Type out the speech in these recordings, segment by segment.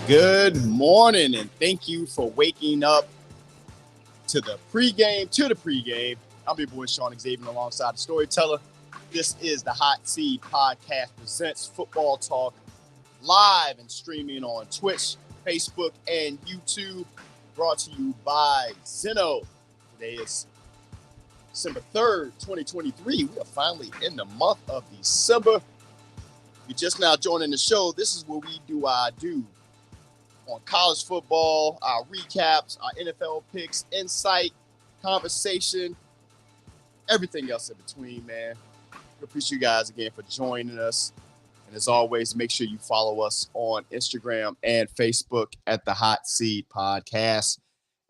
Good morning, and thank you for waking up to the pregame. I'm your boy Shawn Xavier alongside the storyteller. This is the Hot Seat Podcast presents Football Talk live and streaming on Twitch, Facebook, and YouTube. Brought to you by Zeno. Today is December 3rd, 2023. We are finally in the month of December. If you're just now joining the show, this is where we do our due on college football, our recaps, our NFL picks, insight, conversation, everything else in between, man. We appreciate you guys again for joining us. And as always, make sure you follow us on Instagram and Facebook at the Hot Seat Podcast.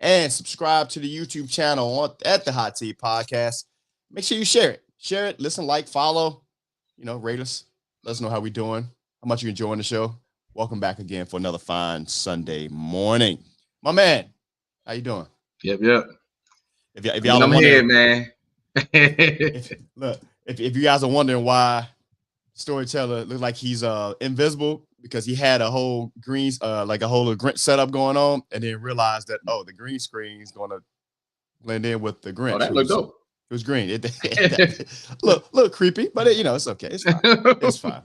And subscribe to the YouTube channel at the Hot Seat Podcast. Make sure you share it. Share it, listen, like, follow, rate us. Let us know how we're doing, how much you're enjoying the show. Welcome back again for another fine Sunday morning. My man, how you doing? Yep. If y'all I'm here, man. if you guys are wondering why storyteller looks like he's invisible, because he had a whole green Grinch setup going on, and then realized that the green screen is gonna blend in with the Grinch. Oh, that looked dope. It was green. It look creepy, but it's okay. It's fine.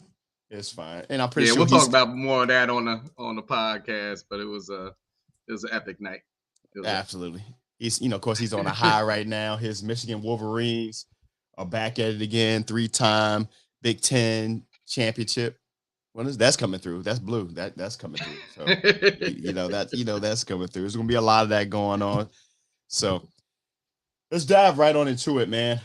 It's fine. And I'm pretty sure we'll talk about more of that on the podcast, but it was an epic night. Absolutely. He's of course he's on a high right now. His Michigan Wolverines are back at it again, 3-time Big Ten championship. That's coming through. That's blue. That's coming through. So that's coming through. There's gonna be a lot of that going on. So let's dive right on into it, man.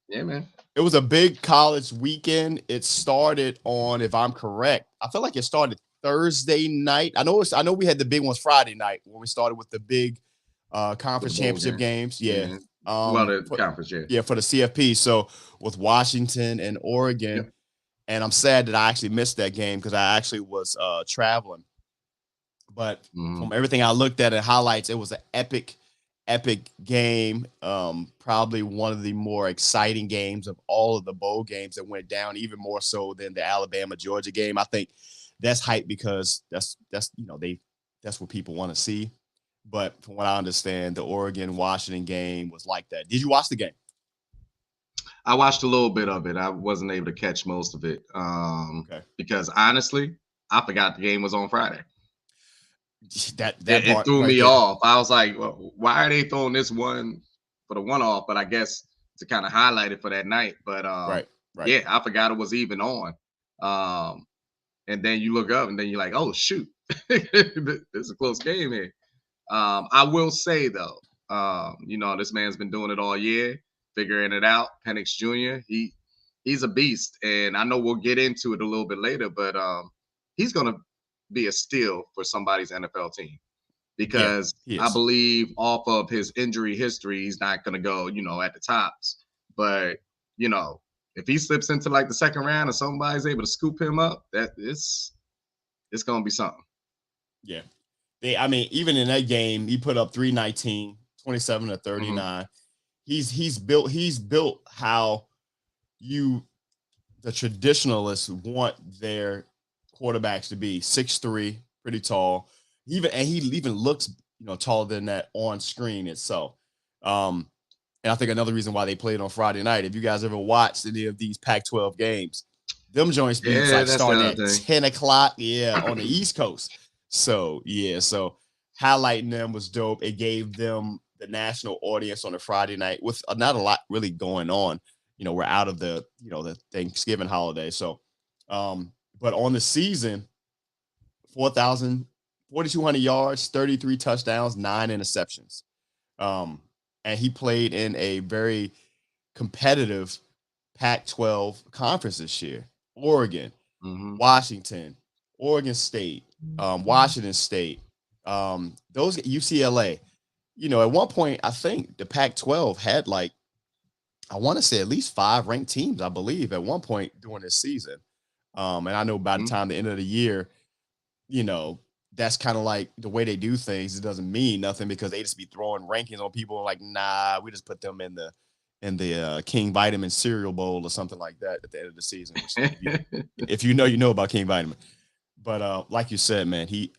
Yeah, man. It was a big college weekend. It started on, if I'm correct, I feel like it started Thursday night. I know we had the big ones Friday night when we started with the big conference championship games. Yeah. Conference, yeah, for the CFP. So with Washington and Oregon. Yep. And I'm sad that I actually missed that game because I actually was traveling. But from everything I looked at in highlights, it was an epic game. Probably one of the more exciting games of all of the bowl games that went down, even more so than the Alabama-Georgia game. I think that's hype because that's what people want to see. But from what I understand, the Oregon-Washington game was like that. Did you watch the game? I watched a little bit of it. I wasn't able to catch most of it because honestly, I forgot the game was on Friday. It threw me off. I was like, well, why are they throwing this one for the one-off? But I guess to kind of highlight it for that night. But right. Yeah, I forgot it was even on. And then you look up and then you're like, oh, shoot, this is a close game here. I will say, though, this man's been doing it all year, figuring it out. Penix Jr., he's a beast. And I know we'll get into it a little bit later, but he's going to be a steal for somebody's NFL team because I believe off of his injury history, he's not going to go, at the tops. But, if he slips into like the second round and somebody's able to scoop him up, it's going to be something. Yeah. Even in that game, he put up 319, 27 to 39. He's built how the traditionalists want their quarterbacks to be 6'3", pretty tall. He even looks, taller than that on screen itself. And I think another reason why they played on Friday night, if you guys ever watched any of these Pac-12 games, them joints be starting at 10 o'clock, on the East Coast. So highlighting them was dope. It gave them the national audience on a Friday night with not a lot really going on. We're out of the Thanksgiving holiday. So, but on the season, 4,200 yards, 33 touchdowns, 9 interceptions. And he played in a very competitive Pac-12 conference this year. Oregon, Washington, Oregon State, Washington State, those UCLA. At one point, I think the Pac-12 had I want to say at least 5 ranked teams, I believe, at one point during this season. And I know by the time the end of the year, that's kind of like the way they do things. It doesn't mean nothing because they just be throwing rankings on people like, nah, we just put them in the King Vitamin cereal bowl or something like that at the end of the season. If you know about King Vitamin. But like you said, man, he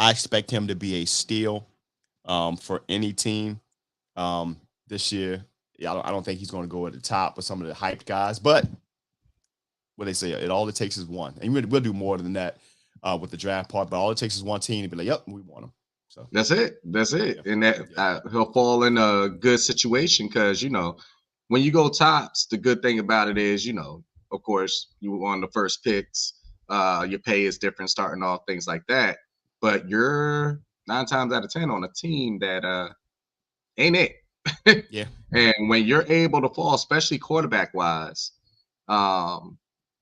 I expect him to be a steal for any team this year. Yeah, I don't think he's going to go at the top with some of the hyped guys, but what they say, it takes is one, and we'll do more than that with the draft part. But all it takes is one team to be like, "Yep, we want him." So That's it. That's it. yeah, And that yeah, he'll fall in a good situation because, when you go tops, the good thing about it is, of course, you were one of the first picks. Your pay is different starting off, things like that. But you're 9 times out of 10 on a team that ain't it. yeah, And when you're able to fall, especially quarterback wise, um,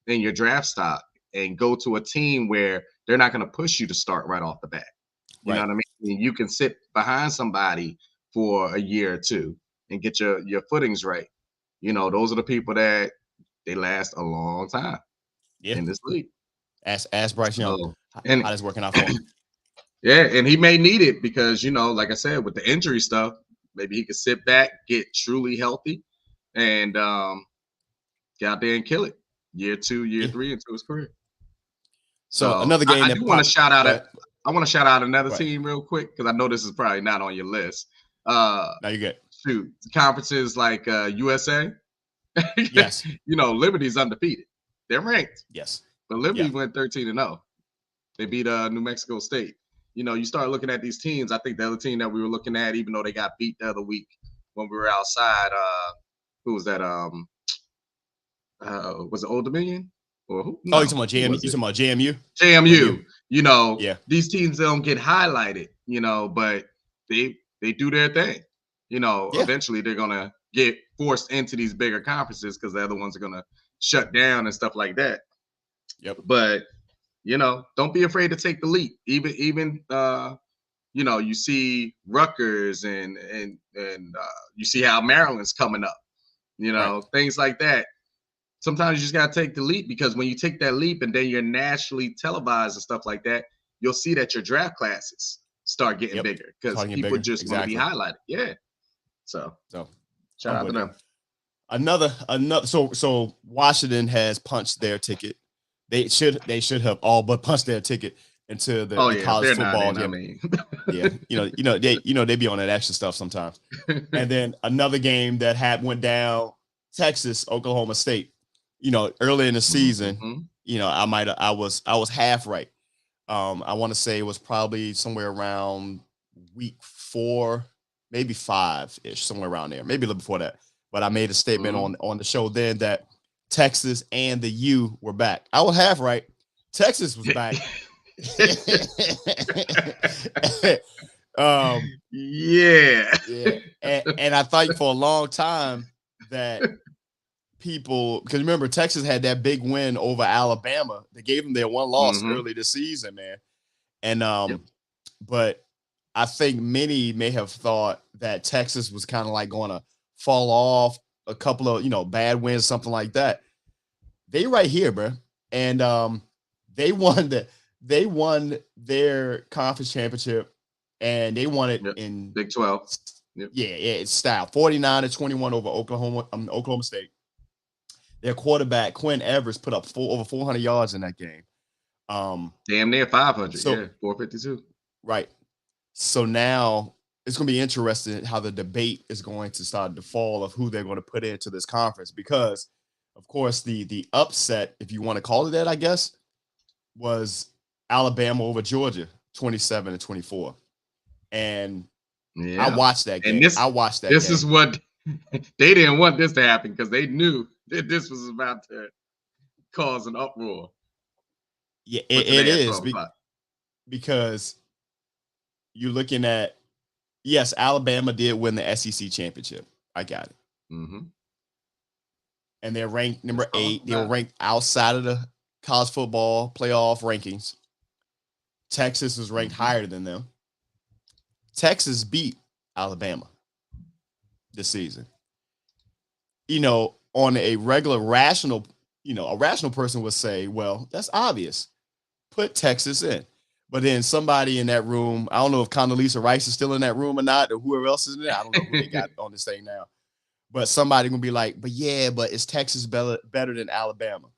in your draft stock and go to a team where they're not going to push you to start right off the bat. You know right, what I mean? You can sit behind somebody for a year or two and get your footings right. Those are the people that they last a long time yeah. in this league. Ask Bryce Young So how and that's working out for him. yeah, and he may need it because like I said, with the injury stuff, maybe he could sit back, get truly healthy, and get out there and kill it. Year 2, year Yeah. 3 into his career. So So another I, game I that do want to popped. shout out Go ahead. I want to shout out another Go ahead. team real quick because I know this is probably not on your list. Uh, Now you good. Shoot, conferences like USA, Yes. Liberty's undefeated. They're ranked, Yes. but Liberty Yeah. went 13-0. They beat New Mexico State. You start looking at these teams. I think the other team that we were looking at, even though they got beat the other week when we were outside, who was that? Was it Old Dominion or who? Oh, you No, talking about who JMU? was You it? talking about JMU? JMU. Yeah. These teams don't get highlighted, but they do their thing. Yeah. Eventually they're gonna get forced into these bigger conferences because the other ones are gonna shut down and stuff like that. Yep. But don't be afraid to take the leap. Even you see Rutgers and you see how Maryland's coming up. Right. Things like that. Sometimes you just gotta take the leap because when you take that leap and then you're nationally televised and stuff like that, you'll see that your draft classes start getting Yep. bigger because Starting to get people bigger. just want to be Exactly. highlighted. Yeah. So So shout I'm out to with it. them. Another so Washington has punched their ticket. They should have all but punched their ticket into Oh the yeah, if college they're not football in, I game. mean. Yeah. They be on that extra stuff sometimes. And then another game that went down, Texas, Oklahoma State. Early in the season, Mhm. I was half right. I want to say it was probably somewhere around week 4, maybe 5-ish, somewhere around there, maybe a little before that. But I made a statement Mhm. on the show then that Texas and the U were back. I was half right. Texas was back. um, Yeah. yeah, and I thought for a long time that people, because remember Texas had that big win over Alabama. They gave them their one loss Mhm. early this season, man. And Yep. but I think many may have thought that Texas was kind of like going to fall off a couple of bad wins, something like that. They right here, bro, and they won their conference championship, and they won it Yep. in Big 12. Yep. yeah, it's style 49-21 over Oklahoma State. Their quarterback Quinn Evers put up over 400 yards in that game. Damn near 500. So Yeah, 452. right. So now it's going to be interesting how the debate is going to start to fall of who they're going to put into this conference because, of course, the upset, if you want to call it that, I guess, was Alabama over Georgia, 27-24, and I Yeah. watched that And game. I watched that this is game. what they didn't want this to happen because they knew that this was about to cause an uproar Yeah, for it today at is 12 o'clock. because you're looking at yes, Alabama did win the SEC championship. I got it. Mm-hmm. And they're ranked Let's number talk 8. They were about it. ranked outside of the college football playoff rankings. Texas was ranked Mm-hmm. higher than them. Texas beat Alabama this season. On a regular rational, a rational person would say, well, that's obvious. Put Texas in. But then somebody in that room, I don't know if Condoleezza Rice is still in that room or not, or whoever else is in there. I don't know who they got on this thing now. But somebody gonna be like, but is Texas better than Alabama?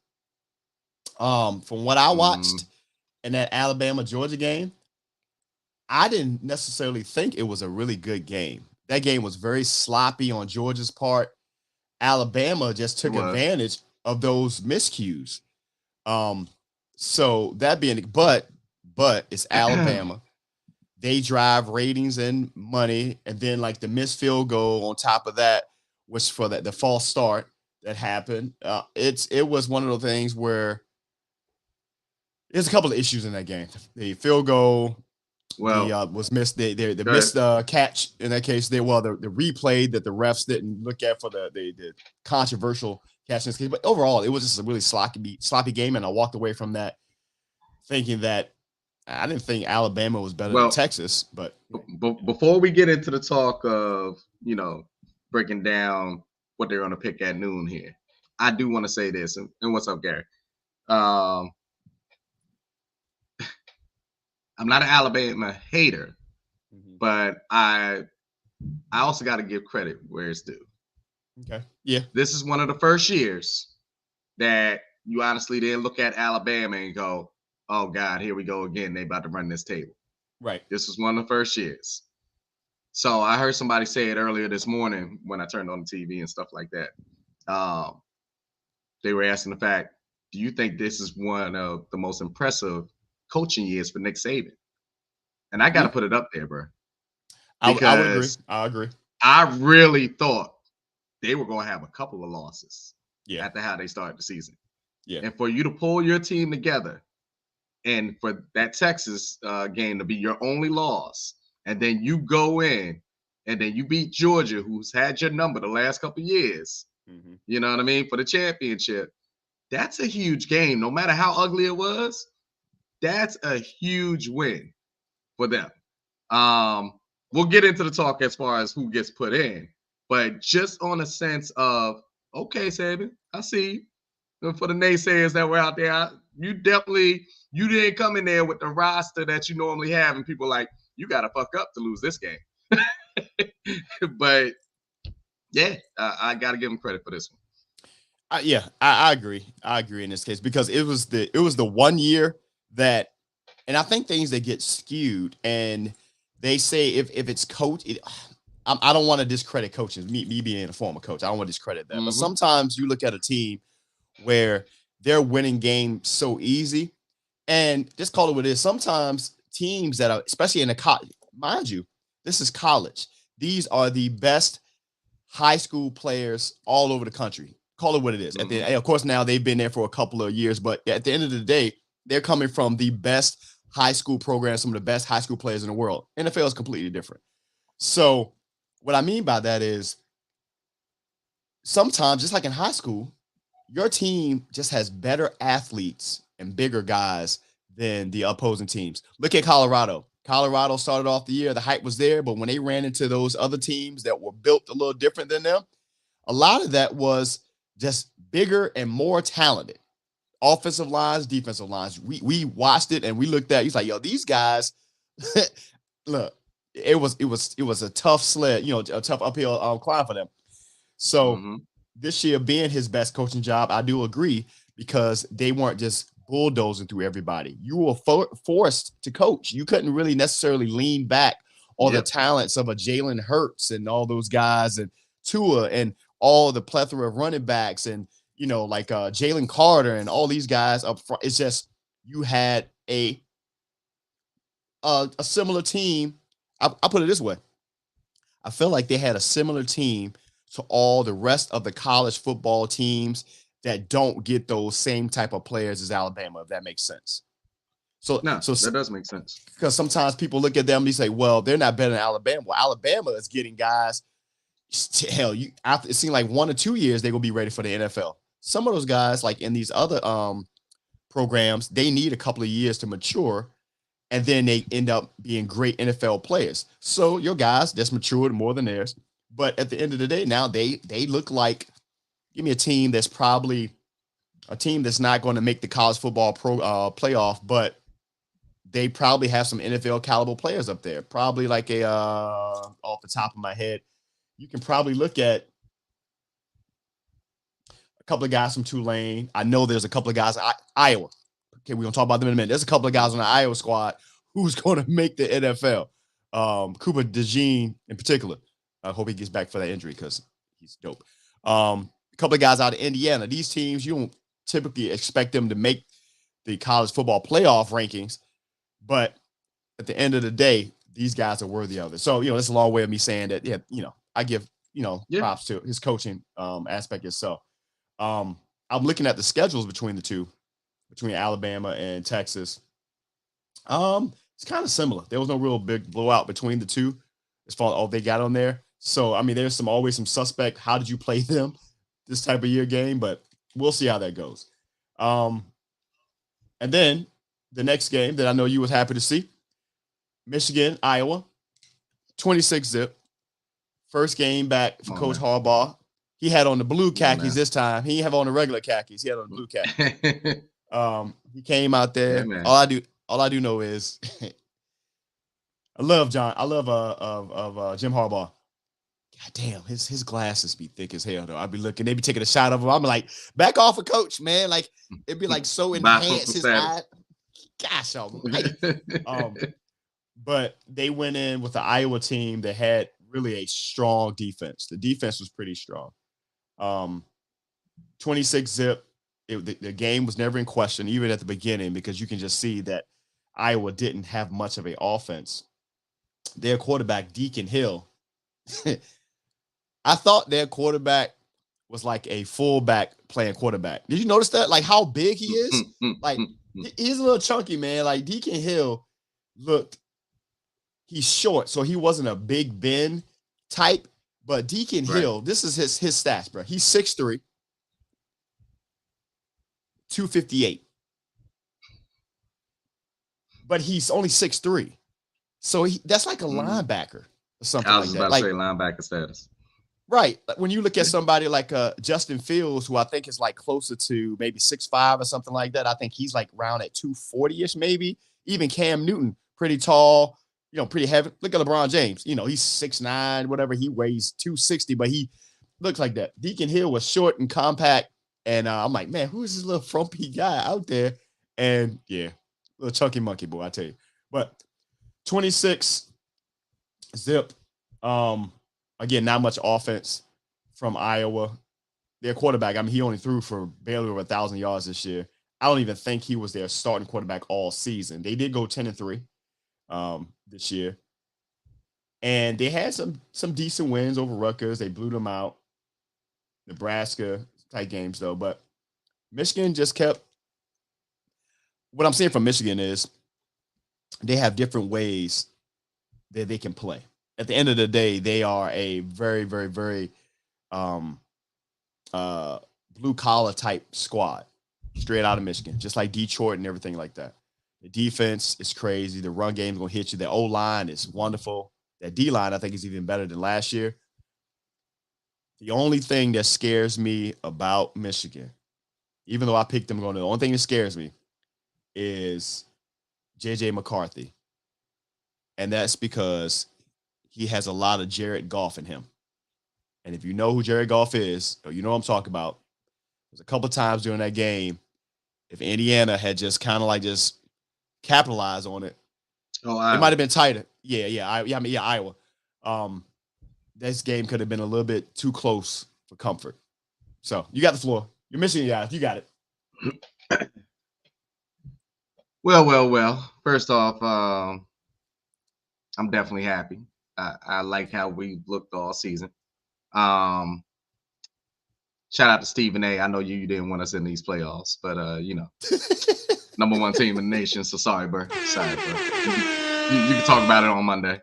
From what I watched in that Alabama Georgia game, I didn't necessarily think it was a really good game. That game was very sloppy on Georgia's part. Alabama just It took was. advantage of those miscues. Um, so that being, but it's Alabama. They drive ratings and money, and then like the missed field goal on top of that was for the false start that happened. It was one of those things where there's a couple of issues in that game. The field goal, the Well, was missed. The go ahead. missed catch in that case. The replay that the refs didn't look at for the controversial catch in this case. But overall, it was just a really sloppy game, and I walked away from that thinking that I didn't think Alabama was better than Well, Texas. But before we get into the talk of, breaking down what they're going to pick at noon here, I do want to say this. And what's up, Gary? Um, I'm not an Alabama hater, but I also got to give credit where it's due. Okay. Yeah. This is one of the first years that you honestly didn't look at Alabama and go, "Oh God, here we go again. They about to run this table." Right. This was one of the first years. So I heard somebody say it earlier this morning when I turned on the TV and stuff like that. They were asking the fact, do you think this is one of the most impressive coaching years for Nick Saban? And I got to put it up there, bro. I would agree. Because I agree. I really thought they were going to have a couple of losses after how they started the season. Yeah. And for you to pull your team together and for that Texas game to be your only loss, and then you go in and then you beat Georgia, who's had your number the last couple of years, you know what I mean, for the championship, that's a huge game. No matter how ugly it was, that's a huge win for them. We'll get into the talk as far as who gets put in, but just on a sense of, okay, Saban, I see you. For the naysayers that were out there, you didn't come in there with the roster that you normally have, and people like, you got to fuck up to lose this game. But yeah, I got to give them credit for this one. I agree. I agree in this case because it was the 1 year that, and I think things that get skewed, and they say if it's coach, I don't want to discredit coaches. Me being a former coach, I don't want to discredit that. But sometimes you look at a team where they're winning games so easy, and just call it what it is. Sometimes teams that are, especially in the college, mind you, this is college. These are the best high school players all over the country. Call it what it is. Of course, now they've been there for a couple of years, but at the end of the day, they're coming from the best high school programs, some of the best high school players in the world. NFL is completely different. So what I mean by that is sometimes, just like in high school, your team just has better athletes and bigger guys than the opposing teams. Look at Colorado. Colorado started off the year, the hype was there, but when they ran into those other teams that were built a little different than them, a lot of that was just bigger and more talented. Offensive lines, defensive lines. We watched it and we looked at. He's like, yo, these guys. Look, it was a tough sled, a tough uphill climb for them. So this year being his best coaching job, I do agree because they weren't just bulldozing through everybody. You were forced to coach. You couldn't really necessarily lean back on the talents of a Jalen Hurts and all those guys and Tua and all the plethora of running backs and like Jalen Carter and all these guys up front. It's just you had a similar team. I put it this way. I feel like they had a similar team to all the rest of the college football teams that don't get those same type of players as Alabama, if that makes sense. So that does make sense. Because sometimes people look at them and they say, well, they're not better than Alabama. Well, Alabama is getting guys. Hell, it seemed like 1 or 2 years they're gonna be ready for the NFL. Some of those guys, like in these other programs, they need a couple of years to mature, and then they end up being great NFL players. So your guys just matured more than theirs. But at the end of the day, now they look like, give me a team that's probably a team that's not going to make the college football playoff, but they probably have some NFL caliber players up there. Probably like off the top of my head, you can probably look at a couple of guys from Tulane. I know there's a couple of guys Iowa. Okay, we're gonna talk about them in a minute. There's a couple of guys on the Iowa squad who's going to make the NFL. Cooper DeJean in particular. I hope he gets back for that injury because he's dope. A couple of guys out of Indiana. These teams, you don't typically expect them to make the college football playoff rankings, but at the end of the day, these guys are worthy of it. So, that's a long way of me saying that, yeah, I give, props to his coaching aspect itself. I'm looking at the schedules between the two, between Alabama and Texas. It's kind of similar. There was no real big blowout between the two as far as all they got on there. So, I mean, there's always some suspect. How did you play them this type of year game? But we'll see how that goes. And then the next game that I know you was happy to see, Michigan, Iowa, 26-zip. First game back for Coach Harbaugh. He had on the blue khakis this time. He didn't have on the regular khakis. He had on the blue khakis. He came out there. Yeah, all I do know is I love Jim Harbaugh. God damn, his glasses be thick as hell though. I'd be looking, they be taking a shot of him. I'm like, back off a coach, man. Like it'd be like so enhanced his eye. Gosh, but they went in with the Iowa team that had really a strong defense. The defense was pretty strong. 26-zip. The game was never in question, even at the beginning, because you can just see that Iowa didn't have much of an offense. Their quarterback, Deacon Hill, I thought their quarterback was like a fullback playing quarterback. Did you notice that? Like how big he is? Like he's a little chunky, man. Like Deacon Hill he's short, so he wasn't a Big Ben type. But Deacon Hill, this is his stats, bro. He's 6'3", 258. But he's only 6'3". So that's like a linebacker or something like that. I was about to say linebacker status. Right. When you look at somebody like Justin Fields, who I think is like closer to maybe 6'5" or something like that. I think he's like around at 240-ish maybe. Even Cam Newton, pretty tall, pretty heavy. Look at LeBron James. He's 6'9", whatever. He weighs 260, but he looks like that. Deacon Hill was short and compact. And I'm like, man, who is this little frumpy guy out there? And yeah, little chunky monkey boy, I tell you. But 26-zip. Again, not much offense from Iowa. Their quarterback, I mean, he only threw for barely over 1,000 yards this year. I don't even think he was their starting quarterback all season. They did go 10-3 this year. And they had some decent wins over Rutgers. They blew them out. Nebraska, tight games, though. But Michigan just kept – what I'm seeing from Michigan is they have different ways that they can play. At the end of the day, they are a very, very, very blue-collar type squad straight out of Michigan, just like Detroit and everything like that. The defense is crazy. The run game is going to hit you. The O-line is wonderful. That D-line, I think, is even better than last year. The only thing that scares me about Michigan, even though I picked them going, the only thing that scares me is J.J. McCarthy. And that's because he has a lot of Jared Goff in him. And if you know who Jared Goff is, or you know what I'm talking about, there's a couple of times during that game, if Indiana had just kind of like just capitalized on it, it might have been tighter. Iowa. This game could have been a little bit too close for comfort. So you got the floor. You're missing your guys. You got it. Well. First off, I'm definitely happy. I like how we looked all season. Shout out to Stephen A. I know you didn't want us in these playoffs, but number one team in the nation. So sorry, bro. Sorry, bro. You can talk about it on Monday.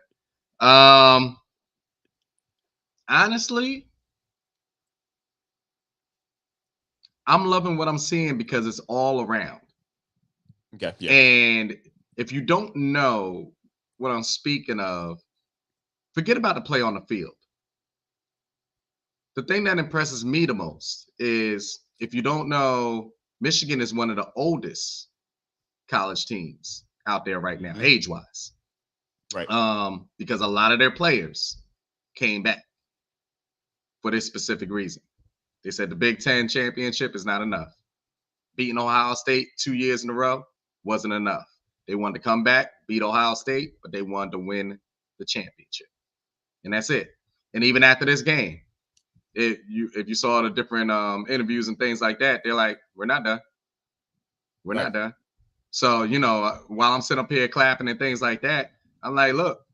Honestly, I'm loving what I'm seeing because it's all around. Okay. Yeah. And if you don't know what I'm speaking of, forget about the play on the field. The thing that impresses me the most is, if you don't know, Michigan is one of the oldest college teams out there right now, age-wise. Right. Because a lot of their players came back for this specific reason. They said the Big Ten championship is not enough. Beating Ohio State 2 years in a row wasn't enough. They wanted to come back, beat Ohio State, but they wanted to win the championship. And that's it. And even after this game, if you saw the different interviews and things like that, they're like, we're not done. We're not done. So, while I'm sitting up here clapping and things like that, I'm like, look,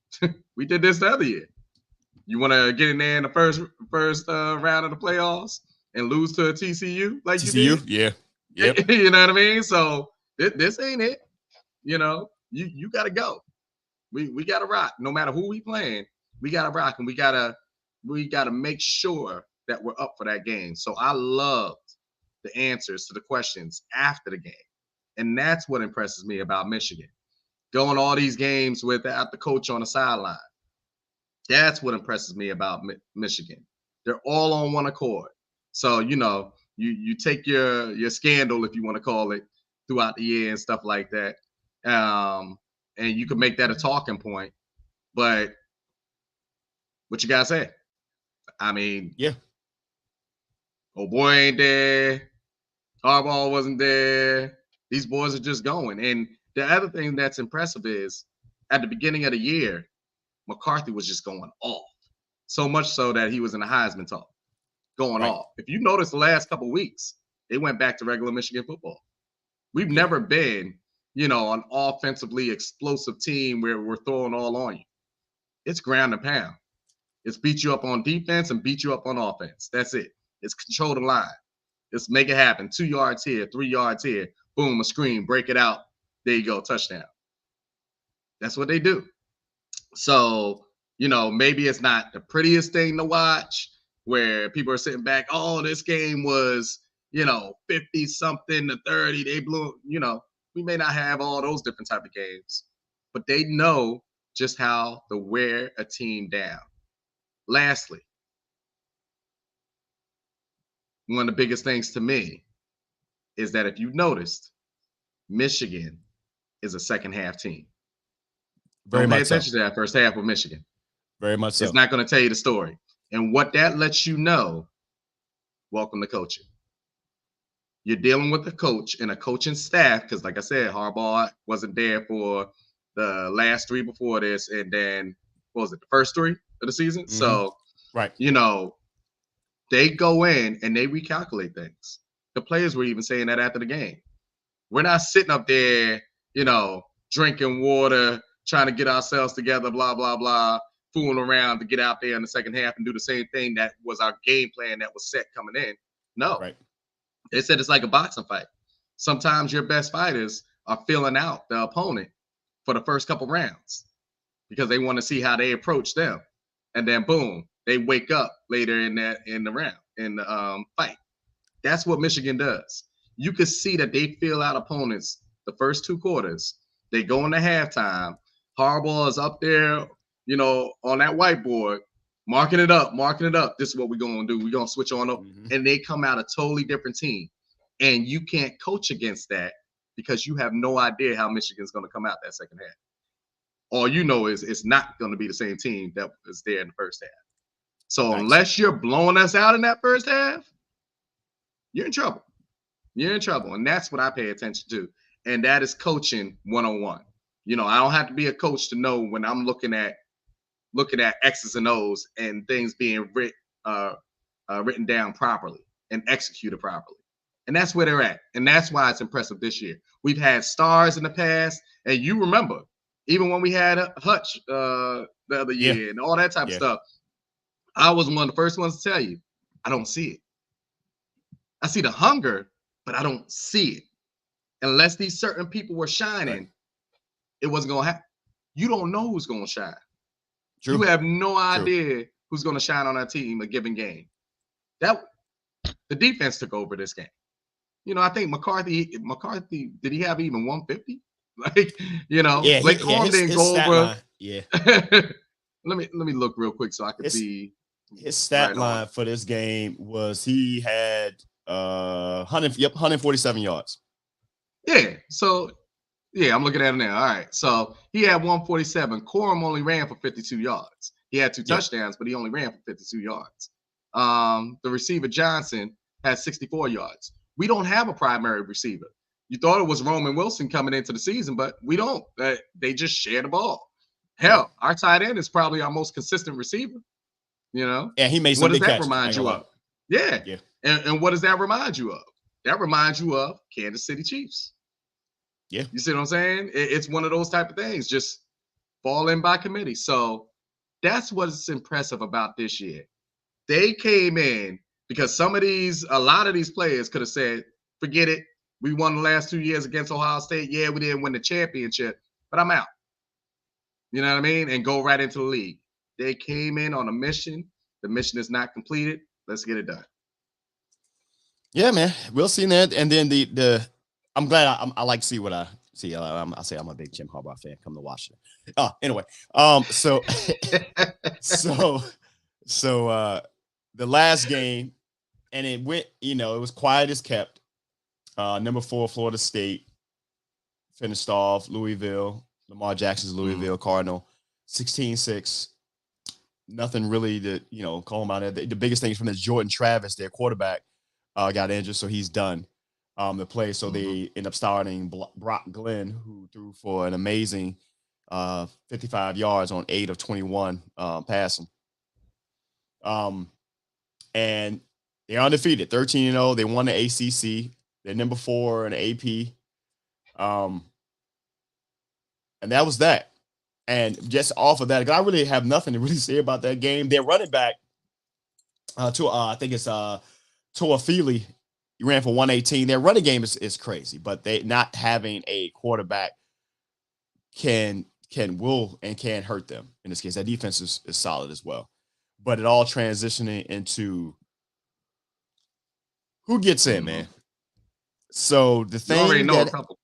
we did this the other year. You want to get in there in the first round of the playoffs and lose to a TCU like TCU? you did? Yeah. Yep. You know what I mean? So this ain't it. You got to go. We got to rock. No matter who we playing, we got to rock, and we got to make sure that we're up for that game. So I loved the answers to the questions after the game. And that's what impresses me about Michigan. Going all these games without the coach on the sideline. That's what impresses me about Michigan. They're all on one accord. So, you take your scandal, if you want to call it, throughout the year and stuff like that. And you can make that a talking point. But what you guys say? I mean, yeah. Oh boy ain't there. Harbaugh wasn't there. These boys are just going. And the other thing that's impressive is at the beginning of the year, McCarthy was just going off. So much so that he was in the Heisman talk, going off. If you notice the last couple of weeks, they went back to regular Michigan football. We've never been, an offensively explosive team where we're throwing all on you. It's ground and pound. It's beat you up on defense and beat you up on offense. That's it. It's control the line. It's make it happen. 2 yards here, 3 yards here. Boom, a screen, break it out. There you go, touchdown. That's what they do. So, maybe it's not the prettiest thing to watch where people are sitting back, oh, this game was, 50-something to 30. They blew, we may not have all those different type of games, but they know just how to wear a team down. Lastly, one of the biggest things to me is that if you've noticed, Michigan is a second half team. Don't pay attention to that first half of Michigan. Very much so. It's not going to tell you the story. And what that lets you know, welcome to coaching. You're dealing with a coach and a coaching staff, because like I said, Harbaugh wasn't there for the last 3 before this, and then, what was it, the first 3 of the season? Mm-hmm. So, they go in and they recalculate things. The players were even saying that after the game. We're not sitting up there, drinking water, trying to get ourselves together, blah, blah, blah, fooling around to get out there in the second half and do the same thing that was our game plan that was set coming in. No. Right. They said it's like a boxing fight. Sometimes your best fighters are filling out the opponent for the first couple rounds because they want to see how they approach them. And then, boom, they wake up later in the fight. That's what Michigan does. You could see that they fill out opponents the first 2 quarters. They go into halftime. Harbaugh is up there, on that whiteboard, marking it up. This is what we're going to do. We're going to switch on up. Mm-hmm. And they come out a totally different team. And you can't coach against that because you have no idea how Michigan's going to come out that second half. All you know is it's not going to be the same team that was there in the first half. So unless you're blowing us out in that first half, you're in trouble. You're in trouble. And that's what I pay attention to. And that is coaching 101. I don't have to be a coach to know when I'm looking at X's and O's and things being written down properly and executed properly. And that's where they're at. And that's why it's impressive this year. We've had stars in the past. And you remember, even when we had Hutch the other year and all that type of stuff, I was one of the first ones to tell you, I don't see it. I see the hunger, but I don't see it. Unless these certain people were shining, it wasn't going to happen. You don't know who's going to shine. True. You have no idea who's going to shine on our team a given game. The defense took over this game. I think McCarthy, did he have even 150? Blake Corum didn't go over. Line. Yeah. let me look real quick so I can see. His stat line for this game was he had 147 yards. Yeah. So, I'm looking at him now. All right. So he had 147. Corum only ran for 52 yards. He had 2 touchdowns, but he only ran for 52 yards. The receiver Johnson had 64 yards. We don't have a primary receiver. You thought it was Roman Wilson coming into the season, but we don't. They just share the ball. Yeah. Hell, our tight end is probably our most consistent receiver. You know, And he made some what does big that catches. I remind ain't you gonna of? lie. Yeah. Yeah. And what does that remind you of? That reminds you of Kansas City Chiefs. Yeah. You see what I'm saying? It's one of those type of things, just fall in by committee. So that's what's impressive about this year. They came in because a lot of these players could have said, forget it. We won the last 2 years against Ohio State. Yeah, we didn't win the championship, but I'm out. You know what I mean? And go right into the league. They came in on a mission. The mission is not completed. Let's get it done. Yeah, man. We'll see that. And then I'm glad I like to see what I see. I say I'm a big Jim Harbaugh fan. Come to Washington. Anyway. So the last game, and it went, it was quiet as kept. Number 4, Florida State finished off Louisville. Lamar Jackson's Louisville Cardinal, 16-6. Nothing really to, call him out. The biggest thing from this Jordan Travis, their quarterback, got injured, so he's done the play. So they end up starting Brock Glenn, who threw for an amazing 55 yards on 8 of 21 passing. And they're undefeated, 13-0. They won the ACC. They're number 4 in the AP. And that was that. And just off of that, I really have nothing to really say about that game. Their running back, I think it's Toa Feely, he ran for 118. Their running game is crazy, but they not having a quarterback will hurt them in this case. That defense is solid as well. But it all transitioning into who gets in, man. So the thing you already know a couple.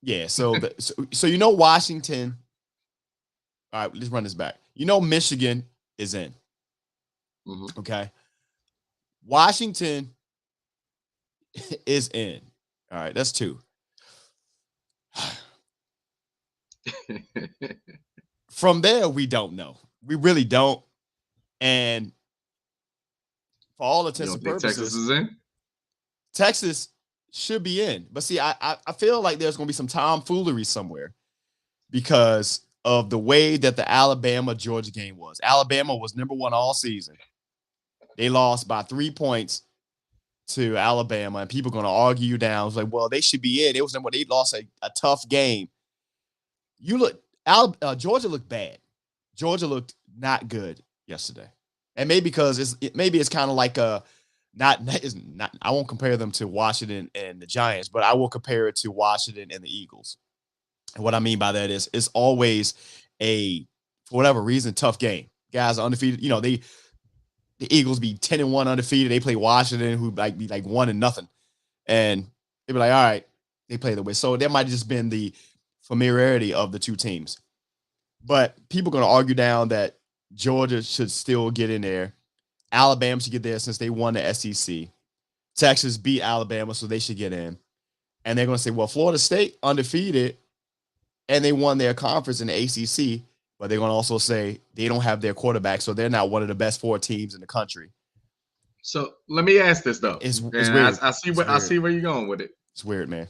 Yeah, so Washington. All right, let's run this back. Michigan is in. Okay. Washington is in. All right, that's 2. From there, we don't know. We really don't. And for all intents and purposes, Texas is in? Texas should be in. But see, I feel like there's going to be some tomfoolery somewhere because of the way that the Alabama-Georgia game was. Alabama was number 1 all season. They lost by 3 points to Alabama, and people are going to argue you down. It's like, well, they should be in. They lost a tough game. Georgia looked bad. Georgia looked not good yesterday, and maybe because it's kind of like I won't compare them to Washington and the Giants, but I will compare it to Washington and the Eagles. And what I mean by that is it's always for whatever reason, tough game. Guys are undefeated. The Eagles be 10-1 undefeated. They play Washington, who be 1-0. And they be like, all right, they play the way. So that might have just been the familiarity of the two teams. But people are going to argue down that Georgia should still get in there. Alabama should get there since they won the SEC. Texas beat Alabama, so they should get in. And they're going to say, well, Florida State undefeated, and they won their conference in the ACC, but they're going to also say they don't have their quarterback, so they're not one of the best 4 teams in the country. So let me ask this, though. It's weird. I see where you're going with it. It's weird, man.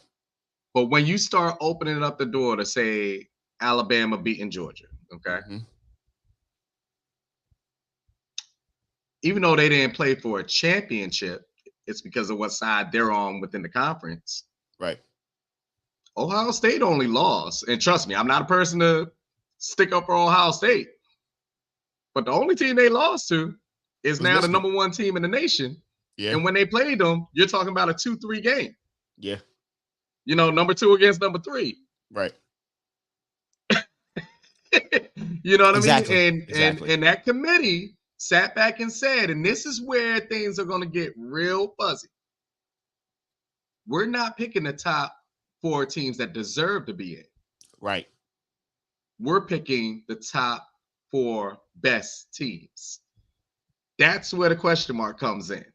But when you start opening up the door to say Alabama beating Georgia, okay? Even though they didn't play for a championship, it's because of what side they're on within the conference. Right. Ohio State only lost. And trust me, I'm not a person to stick up for Ohio State. But the only team they lost to is now Michigan, the number 1 team in the nation. Yeah. And when they played them, you're talking about a 2-3 game. Yeah. Number 2 against number 3. Right. You know what exactly. I mean? And that committee sat back and said, and this is where things are going to get real fuzzy. We're not picking the top 4 teams that deserve to be in. Right. We're picking the top 4 best teams. That's where the question mark comes in.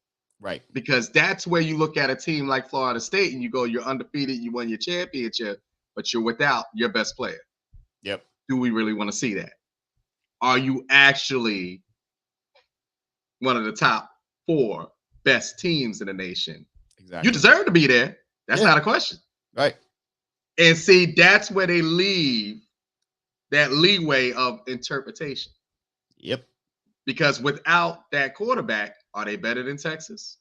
Right. Because that's where you look at a team like Florida State and you go, you're undefeated, you won your championship, but you're without your best player. Yep. Do we really want to see that? Are you actually one of the top 4 best teams in the nation? Exactly. You deserve to be there. That's not a question. Right. And see, that's where they leave that leeway of interpretation. Yep. Because without that quarterback, are they better than Texas?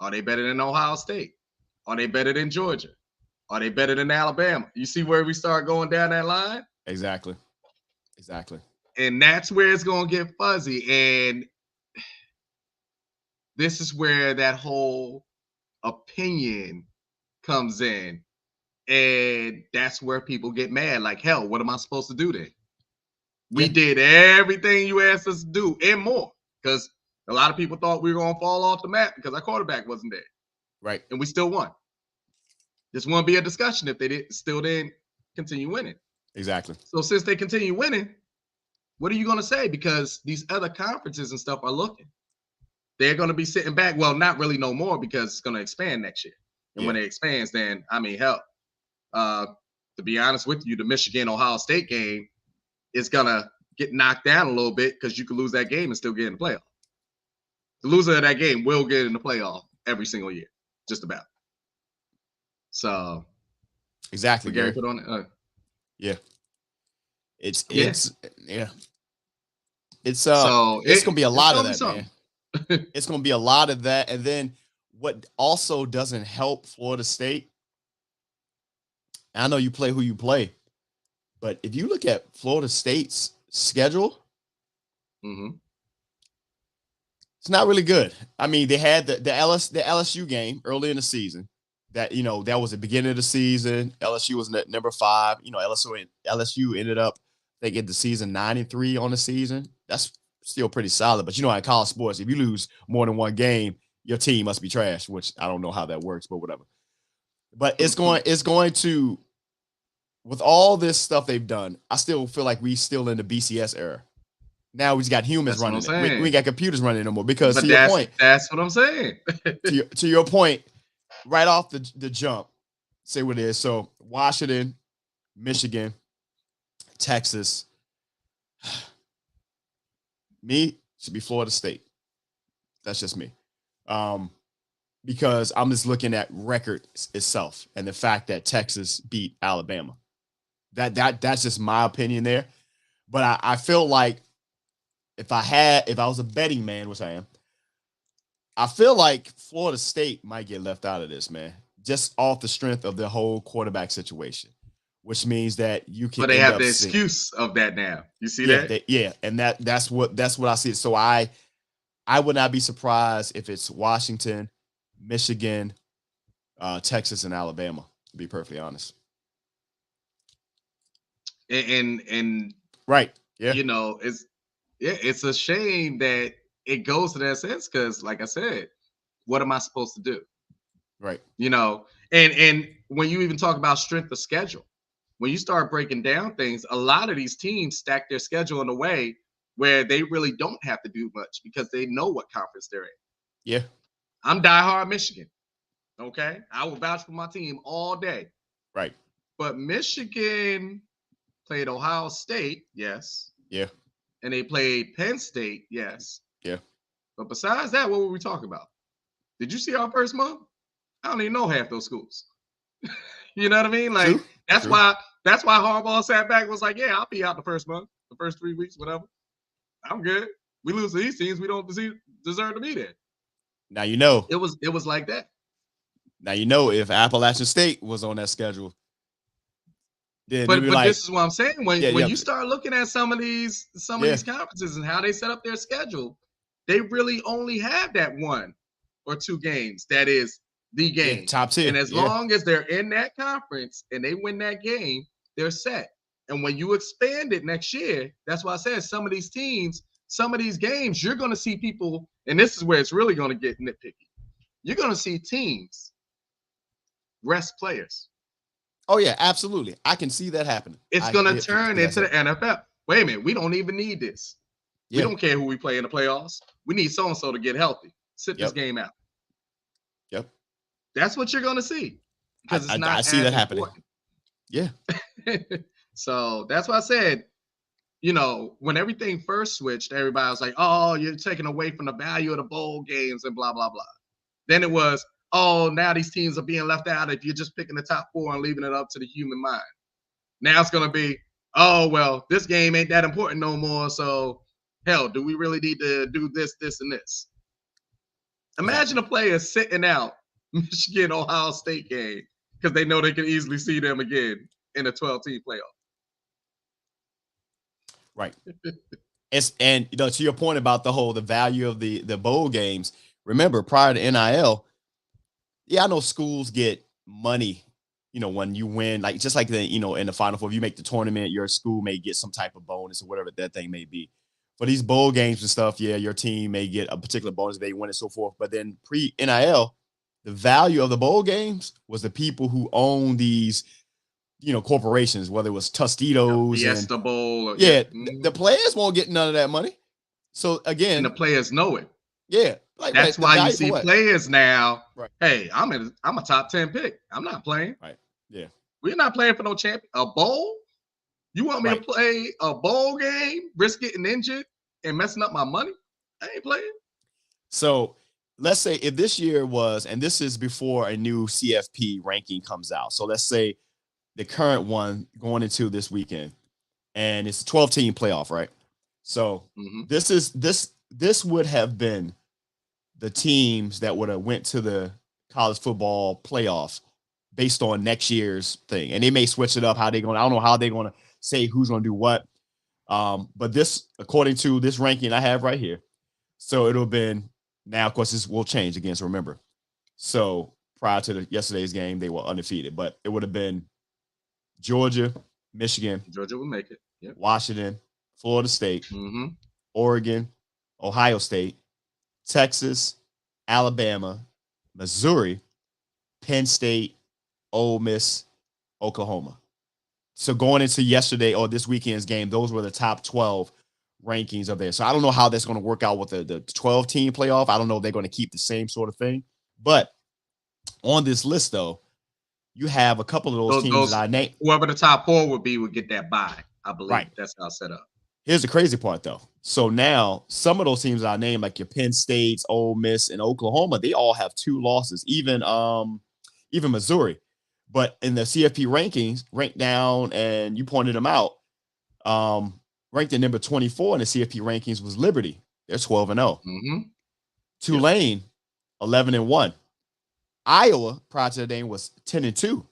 Are they better than Ohio State? Are they better than Georgia? Are they better than Alabama? You see where we start going down that line? Exactly. Exactly. And that's where it's going to get fuzzy. And this is where that whole opinion comes in. And that's where people get mad. Like, hell, what am I supposed to do then? We did everything you asked us to do and more. Because a lot of people thought we were going to fall off the map because our quarterback wasn't there. Right. And we still won. This won't be a discussion if they didn't continue winning. Exactly. So since they continue winning, what are you going to say? Because these other conferences and stuff are looking. They're going to be sitting back. Well, not really no more because it's going to expand next year. And when it expands, then, I mean, hell, to be honest with you, the Michigan-Ohio State game is going to get knocked down a little bit because you could lose that game and still get in the playoff. The loser of that game will get in the playoff every single year, just about. So, exactly, Gary put on it. Yeah. It's so it's gonna be a lot of that, man. It's gonna be a lot of that. And then what also doesn't help Florida State, I know you play who you play, but if you look at Florida State's schedule, it's not really good. I mean, they had the LSU game early in the season. That, that was the beginning of the season. LSU was number 5. LSU ended up, they get the season 9-3 on the season. That's still pretty solid. But in college sports, if you lose more than one game, your team must be trash, which I don't know how that works, but whatever. But it's going to, with all this stuff they've done, I still feel like we still in the BCS era. Now we just got humans running it. We got computers running no more. Because to your point, that's what I'm saying. to your point, right off the jump, say what it is. So Washington, Michigan, Texas. Me should be Florida State. That's just me. Because I'm just looking at record itself and the fact that Texas beat Alabama. That's just my opinion there. But I feel like if I was a betting man, which I am, I feel like Florida State might get left out of this, man, just off the strength of the whole quarterback situation, which means that you can. But they have the excuse of that now. You see that? And that's what I see. So I would not be surprised if it's Washington, Michigan, Texas, and Alabama. To be perfectly honest. And right, it's a shame that it goes to that sense because, like I said, what am I supposed to do? Right. And when you even talk about strength of schedule, when you start breaking down things, a lot of these teams stack their schedule in a way where they really don't have to do much because they know what conference they're in. Yeah. I'm diehard Michigan. Okay. I will vouch for my team all day. Right. But Michigan played Ohio State, yes. Yeah. And they played Penn State, yes. Yeah. But besides that, what were we talking about? Did you see our first month? I don't even know half those schools. You know what I mean? Like True. That's why Harbaugh sat back and was like, yeah, I'll be out the first month, the first 3 weeks, whatever. I'm good. We lose to these teams, we don't deserve to be there. Now it was like that. Now if Appalachian State was on that schedule. Then but this is what I'm saying. When you start looking at some of these conferences and how they set up their schedule, they really only have that 1 or 2 games. That is the game. Yeah, top 10. And as long as they're in that conference and they win that game, they're set. And when you expand it next year, that's why I said some of these teams, some of these games, you're going to see people, and this is where it's really going to get nitpicky. You're going to see teams rest players. Oh, yeah, absolutely. I can see that happening. It's going to turn into the NFL. Wait a minute. We don't even need this. Yeah. We don't care who we play in the playoffs. We need so-and-so to get healthy. Sit this game out. Yep. That's what you're going to see. Because it's not I see that happening. Yeah. So that's why I said, when everything first switched, everybody was like, oh, you're taking away from the value of the bowl games and blah, blah, blah. Then it was, oh, now these teams are being left out if you're just picking the top 4 and leaving it up to the human mind. Now it's going to be, oh, well, this game ain't that important no more. So, hell, do we really need to do this, this, and this? Imagine a player sitting out Michigan Ohio State game because they know they can easily see them again in a 12-team playoff. Right. And to your point about the value of the bowl games. Remember, prior to NIL, yeah, I know schools get money. When you win, like just like in the Final Four, if you make the tournament, your school may get some type of bonus or whatever that thing may be. For these bowl games and stuff, yeah, your team may get a particular bonus if they win and so forth. But then pre-NIL, the value of the bowl games was the people who own these, corporations, whether it was Tostitos, Fiesta Bowl. The players won't get none of that money. So again, and the players know it. Yeah, that's why you see players now. Right. Hey, I'm a top 10 pick. I'm not playing. Right. Yeah. We're not playing for no champion. A bowl? You want me to play a bowl game, risk getting injured and messing up my money? I ain't playing. So let's say if this year was, and this is before a new CFP ranking comes out. So let's say the current one going into this weekend, and it's a 12-team playoff, right? So this would have been the teams that would have went to the college football playoffs based on next year's thing. And they may switch it up I don't know how they're going to say who's going to do what. But this, according to this ranking I have right here, so it'll have been, now of course this will change again, so remember. So prior to yesterday's game, they were undefeated, but it would have been Georgia, Michigan. Georgia will make it. Yep. Washington, Florida State, Oregon, Ohio State, Texas, Alabama, Missouri, Penn State, Ole Miss, Oklahoma. So going into yesterday or this weekend's game, those were the top 12 rankings of there. So I don't know how that's going to work out with the 12-team playoff. I don't know if they're going to keep the same sort of thing. But on this list, though, you have a couple of those teams that I named. Whoever the top 4 would be would get that bye, I believe. Right. That's how it's set up. Here's the crazy part, though. So now some of those teams I named, like your Penn States, Ole Miss, and Oklahoma, they all have 2 losses, even Missouri. But in the CFP rankings, ranked down, and you pointed them out, ranked at number 24 in the CFP rankings was Liberty. They're 12-0. Tulane, 11-1. Iowa, prior to the game, was 10-2.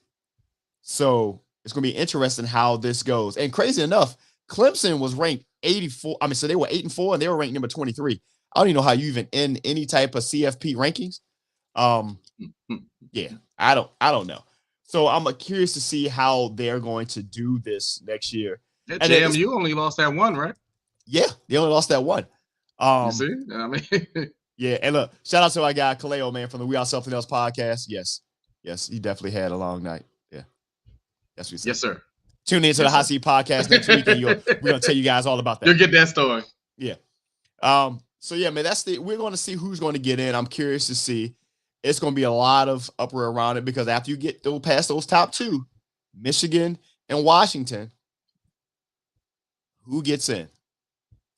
So it's going to be interesting how this goes. And crazy enough, Clemson was ranked 84. I mean, so they were 8-4, and they were ranked number 23. I don't even know how you even end any type of CFP rankings. Yeah, I don't know. So I'm curious to see how they're going to do this next year. Yeah, JMU only lost that one, right? Yeah, they only lost that one. You see? I mean, yeah, and look, shout out to our guy Kaleo, man, from the We Are Something Else podcast. Yes, he definitely had a long night. Yeah, that's what he said. Yes, sir. Tune in to the Hot Seat podcast next week, and we're gonna tell you guys all about that. You'll get that story. Yeah. So yeah, man, we're gonna see who's going to get in. I'm curious to see. It's going to be a lot of uproar around it because after you get past those top 2, Michigan and Washington, who gets in?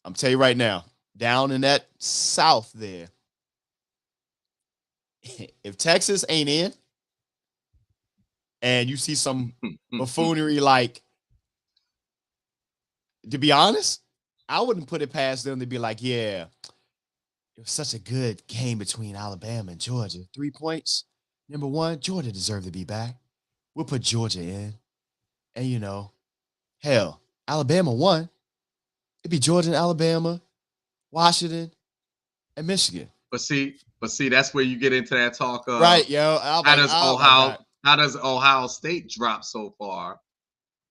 I'm telling you right now, down in that South there, if Texas ain't in and you see some buffoonery, like, to be honest, I wouldn't put it past them to be like, yeah, it was such a good game between Alabama and Georgia. 3 points. Number 1, Georgia deserved to be back. We'll put Georgia in. And, hell, Alabama won. It'd be Georgia and Alabama, Washington, and Michigan. But see, that's where you get into that talk of right, yo. How does Ohio State drop so far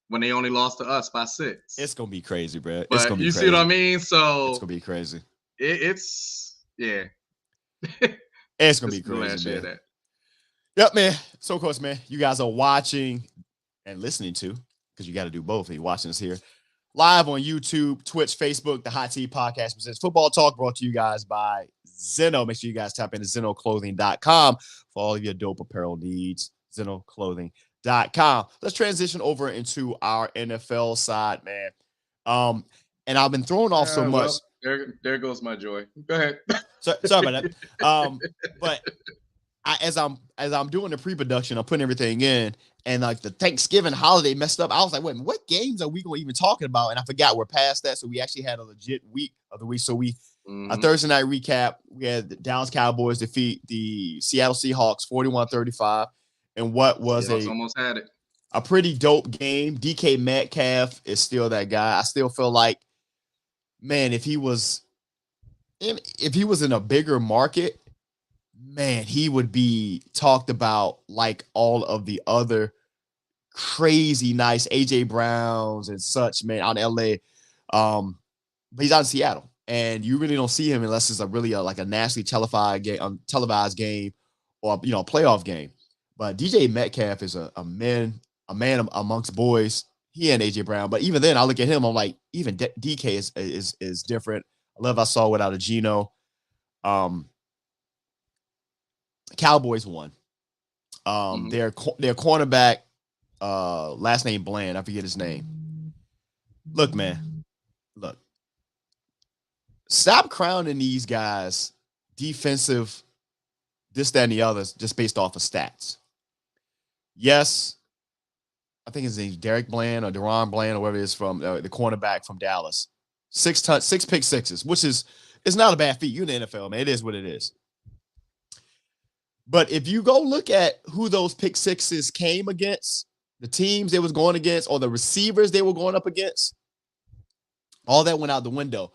when they only lost to us by 6? It's gonna be crazy, bro. But it's gonna be you crazy. See what I mean? So it's gonna be crazy. It's yeah. It's gonna be crazy, man. That. Yep, man. So of course, man, you guys are watching and listening to, because you got to do both. You're watching us here live on YouTube, Twitch, Facebook. The Hot Seat Podcast presents Football Talk, brought to you guys by Zeno. Make sure you guys tap into ZenoClothing.com for all of your dope apparel needs. ZenoClothing.com. Let's transition over into our NFL side, man. And I've been thrown off so much. There goes my joy. Go ahead. Sorry about that. But as I'm doing the pre-production, I'm putting everything in, and like the Thanksgiving holiday messed up. I was like, wait, what games are we going to even talking about? And I forgot we're past that. So we actually had a legit week of the week. So a Thursday night recap. We had the Dallas Cowboys defeat the Seattle Seahawks 41-35, and what was almost had it. A pretty dope game. DK Metcalf is still that guy. I still feel like, man, if he was in a bigger market, man, he would be talked about like all of the other crazy nice AJ Browns and such, man, out in LA. But he's out in Seattle, and you really don't see him unless it's like a nationally televised game, or a playoff game. But DJ Metcalf is a man amongst boys. He and AJ Brown, but even then, I look at him, I'm like, even DK is different. I love I saw without a Geno. Cowboys won. Their cornerback, last name Bland, I forget his name. Look, man, stop crowning these guys defensive, this, that, and the others, just based off of stats. Yes, I think his name's Derek Bland or Deron Bland or whatever it is, from the cornerback from Dallas. 6 pick sixes, which is not a bad feat. You're in the NFL, man. It is what it is. But if you go look at who those pick sixes came against, the teams they was going against, or the receivers they were going up against, all that went out the window.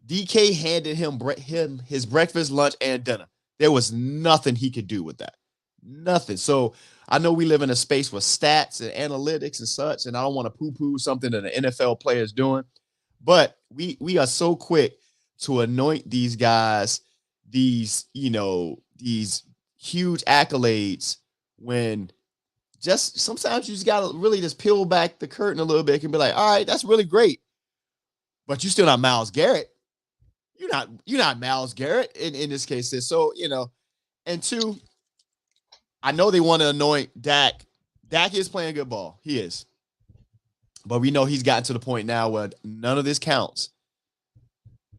DK handed him his breakfast, lunch, and dinner. There was nothing he could do with that. Nothing. So I know we live in a space with stats and analytics and such, and I don't want to poo-poo something that an NFL player is doing, but we are so quick to anoint these guys, these huge accolades, when just sometimes you just gotta really just peel back the curtain a little bit and be like, all right, that's really great, but you're still not Myles Garrett. You're not Myles Garrett in this case. So, and two, I know they want to anoint Dak. Dak is playing good ball. He is. But we know he's gotten to the point now where none of this counts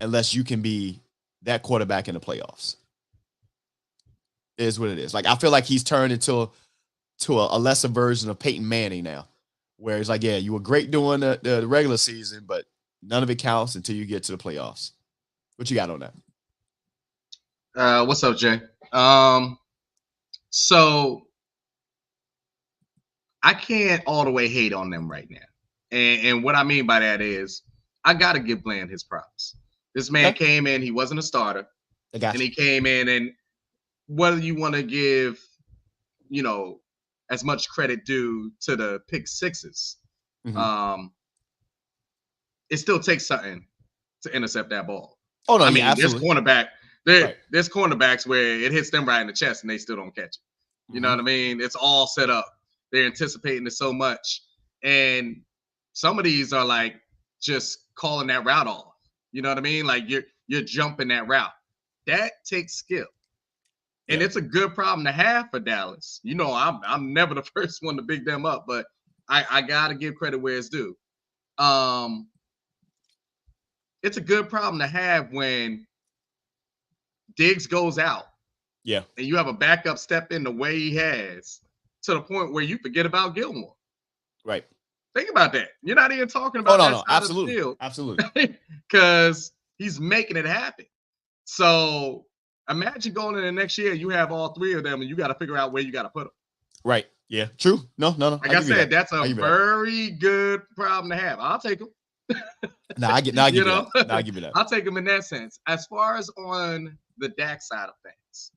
unless you can be that quarterback in the playoffs. It is what it is. Like, I feel like he's turned into a lesser version of Peyton Manning now, where it's like, yeah, you were great during the regular season, but none of it counts until you get to the playoffs. What you got on that? What's up, Jay? So I can't all the way hate on them right now. And what I mean by that is I got to give Bland his props. This man came in, he wasn't a starter. And he came in, and whether you want to give, as much credit due to the pick sixes, it still takes something to intercept that ball. Oh, no, I mean, absolutely. There's cornerbacks where it hits them right in the chest and they still don't catch it. You know what I mean? It's all set up. They're anticipating it so much. And some of these are like just calling that route off. You know what I mean? Like you're jumping that route. That takes skill. And it's a good problem to have for Dallas. I'm never the first one to big them up, but I gotta give credit where it's due. It's a good problem to have when Diggs goes out. Yeah. And you have a backup step in the way he has, to the point where you forget about Gilmore. Right. Think about that. You're not even talking about that side absolutely. of the field. Absolutely. Because he's making it happen. So imagine going into the next year, you have all three of them, and you got to figure out where you got to put them. Right. Yeah. True. No. Like I said, that's a very good problem to have. I'll take them. I give you that. I'll take them in that sense. As far as on the Dak side of things,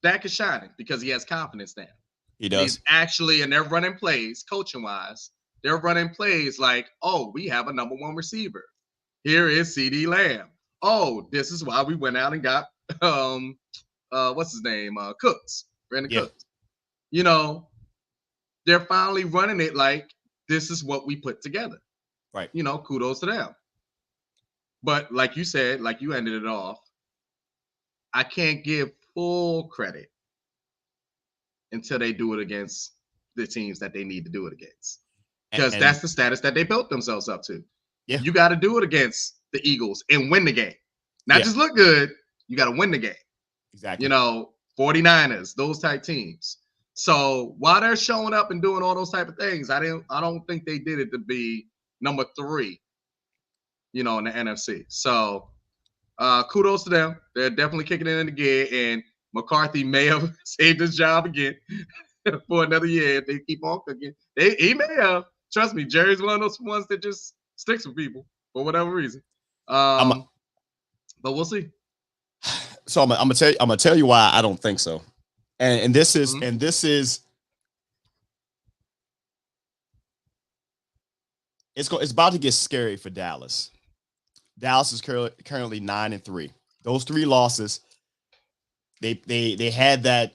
Dak is shining because he has confidence now. He does. He's actually, and they're running plays, coaching wise. They're running plays like, oh, we have a number one receiver. Here is CD Lamb. Oh, this is why we went out and got what's his name? Cooks. Brandon Cooks. They're finally running it like this is what we put together. Right. Kudos to them. But like you said, like you ended it off, I can't give full credit until they do it against the teams that they need to do it against. Because that's the status that they built themselves up to. Yeah. You got to do it against the Eagles and win the game. Not just look good, you got to win the game. Exactly. 49ers, those type teams. So while they're showing up and doing all those type of things, I don't think they did it to be number 3, in the NFC. So kudos to them. They're definitely kicking it into gear, and McCarthy may have saved his job again for another year if they keep on cooking. He may have. Trust me, Jerry's one of those ones that just sticks with people for whatever reason. But we'll see. So I'm gonna tell you why I don't think so. And this is it's about to get scary for Dallas. Dallas is currently 9-3. Those 3 losses, they had that.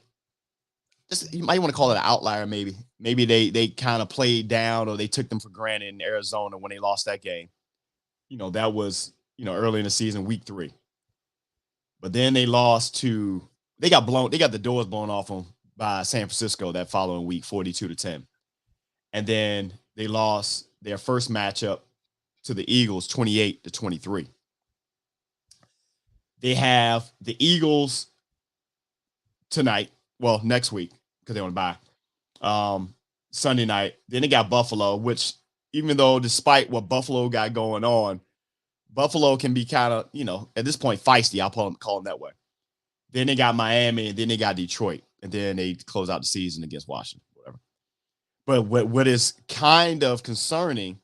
You might want to call it an outlier, maybe. Maybe they kind of played down, or they took them for granted in Arizona when they lost that game. That was early in the season, week 3. But then they lost to they got the doors blown off them by San Francisco that following week, 42-10. And then they lost their first matchup to the Eagles, 28-23. They have the Eagles tonight. Well, next week, because they want to buy. Sunday night. Then they got Buffalo, which, even though despite what Buffalo got going on, Buffalo can be kind of, at this point, feisty. I'll call them that way. Then they got Miami, and then they got Detroit, and then they close out the season against Washington, whatever. But what is kind of concerning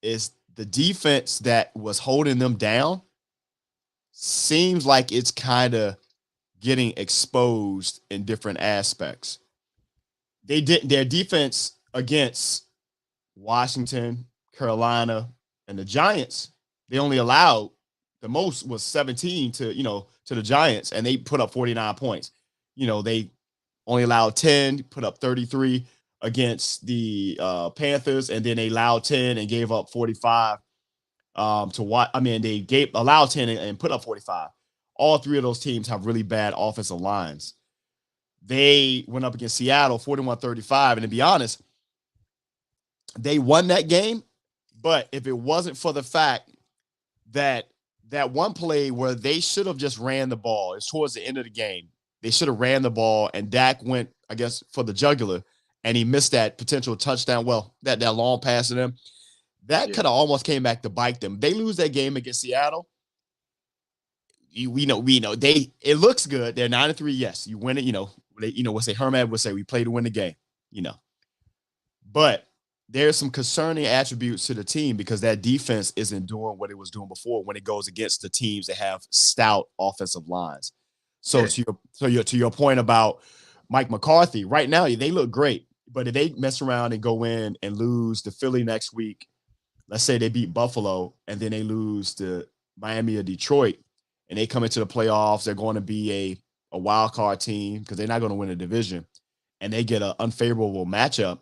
is the defense that was holding them down seems like it's kind of getting exposed in different aspects. Their defense against Washington, Carolina, and the Giants, they only allowed the most was 17 to the Giants, and they put up 49 points. They only allowed 10, put up 33 against the Panthers, and then they allowed 10 and gave up 45 to what? I mean, they allowed 10 and put up 45. All 3 of those teams have really bad offensive lines. They went up against Seattle 41-35, and to be honest, they won that game. But if it wasn't for the fact that one play where they should have just ran the ball, it's towards the end of the game, they should have ran the ball, and Dak went, I guess, for the jugular, and he missed that potential touchdown. Well, that long pass to them, that could have almost came back to bite them. They lose that game against Seattle. We know it looks good. They're 9-3. Yes, you win it. We'll say Herman would say we play to win the game. But there's some concerning attributes to the team because that defense isn't doing what it was doing before when it goes against the teams that have stout offensive lines. So to your point about Mike McCarthy, right now they look great, but if they mess around and go in and lose to Philly next week, let's say they beat Buffalo and then they lose to Miami or Detroit, and they come into the playoffs, they're going to be a wild card team because they're not going to win a division, and they get an unfavorable matchup,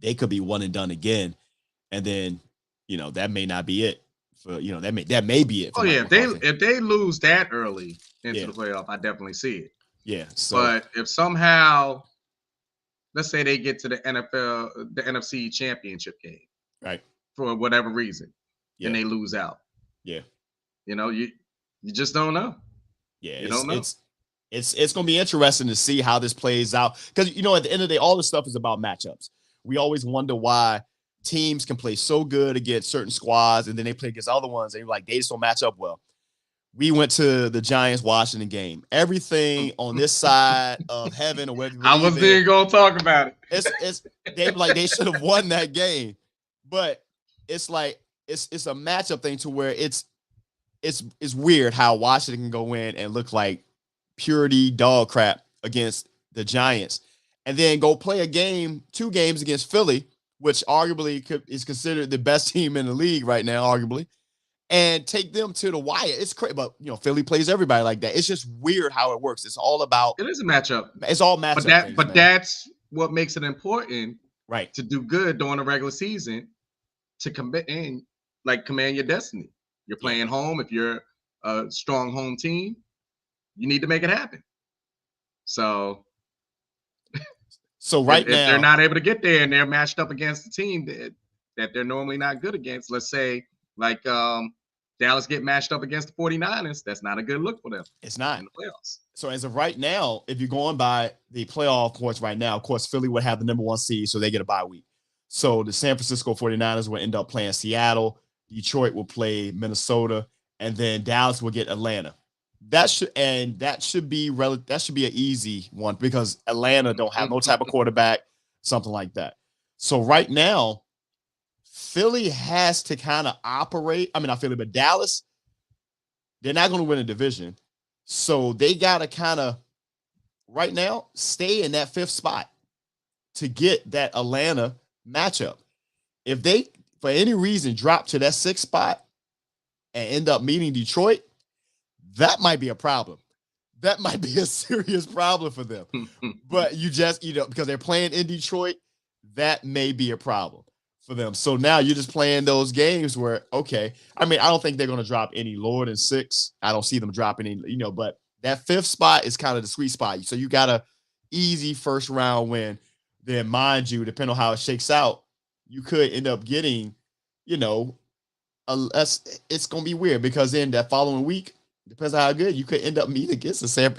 they could be one and done again. And then, that may not be it for, that may be it. For if they lose that early into the playoff, I definitely see it. Yeah. So, but if somehow, let's say they get to the NFC championship game, right, for whatever reason, and they lose out. Yeah. You just don't know. Yeah. You don't know. It's going to be interesting to see how this plays out. Because, at the end of the day, all this stuff is about matchups. We always wonder why teams can play so good against certain squads and then they play against other ones and they just don't match up well. We went to the Giants-Washington game. Everything on this side of heaven or whatever. I wasn't even going to talk about it. They should have won that game. But it's like it's a matchup thing to where it's weird how Washington can go in and look like purity dog crap against the Giants. And then go play 2 games against Philly, which arguably is considered the best team in the league right now, arguably, and take them to the wire. It's crazy, but Philly plays everybody like that. It's just weird how it works. It's all about. It is a matchup. It's all matchup. But that's what makes it important, right? To do good during the regular season, to command your destiny. You're playing home. If you're a strong home team, you need to make it happen. So right now, if they're not able to get there and they're matched up against a team that they're normally not good against, let's say like Dallas get matched up against the 49ers, that's not a good look for them. It's not in the playoffs. So as of right now, if you're going by the playoff points right now, of course, Philly would have the number 1 seed, so they get a bye week. So the San Francisco 49ers will end up playing Seattle. Detroit will play Minnesota, and then Dallas will get Atlanta. That should be an easy one because Atlanta don't have no type of quarterback, something like that. So right now, Philly has to kind of operate. I mean, not Philly, but Dallas, they're not going to win a division. So they got to kind of, right now, stay in that 5th spot to get that Atlanta matchup. If they, for any reason, drop to that 6th spot and end up meeting Detroit, that might be a problem. That might be a serious problem for them. But because they're playing in Detroit, that may be a problem for them. So now you're just playing those games where, okay, I mean, I don't think they're going to drop any lower than 6. I don't see them dropping any, but that 5th spot is kind of the sweet spot. So you got a easy first round win. Then, mind you, depending on how it shakes out, you could end up getting, it's going to be weird because then that following week, depends on how good you could end up meeting against the San.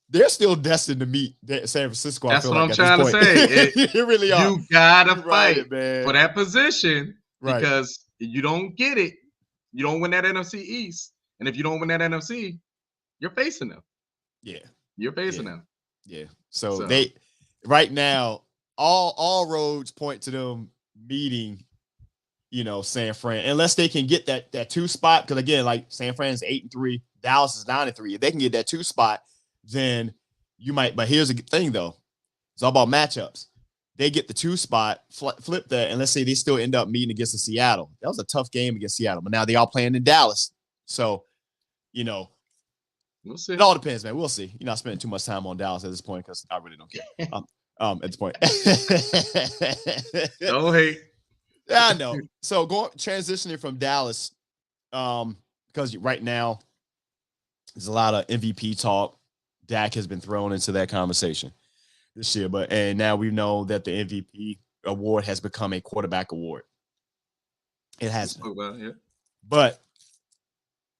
They're still destined to meet San Francisco. That's what I'm trying to say. You really are. You gotta fight for that position, right? Because you don't get it, you don't win that NFC East, and if you don't win that NFC, you're facing them. Yeah, you're facing them. Yeah. So they right now, all roads point to them meeting. San Fran, unless they can get that 2 spot, because again, like San Fran's 8-3, Dallas is 9-3. If they can get that 2 spot, then you might. But here's the thing, though: it's all about matchups. They get the 2 spot, flip that, and let's say they still end up meeting against the Seattle. That was a tough game against Seattle, but now they all playing in Dallas. So, we'll see. It all depends, man. We'll see. You're not spending too much time on Dallas at this point because I really don't care. At this point, don't hate. Yeah, I know. So transitioning from Dallas, because right now there's a lot of MVP talk. Dak has been thrown into that conversation this year, and now we know that the MVP award has become a quarterback award. It has been. Yeah. But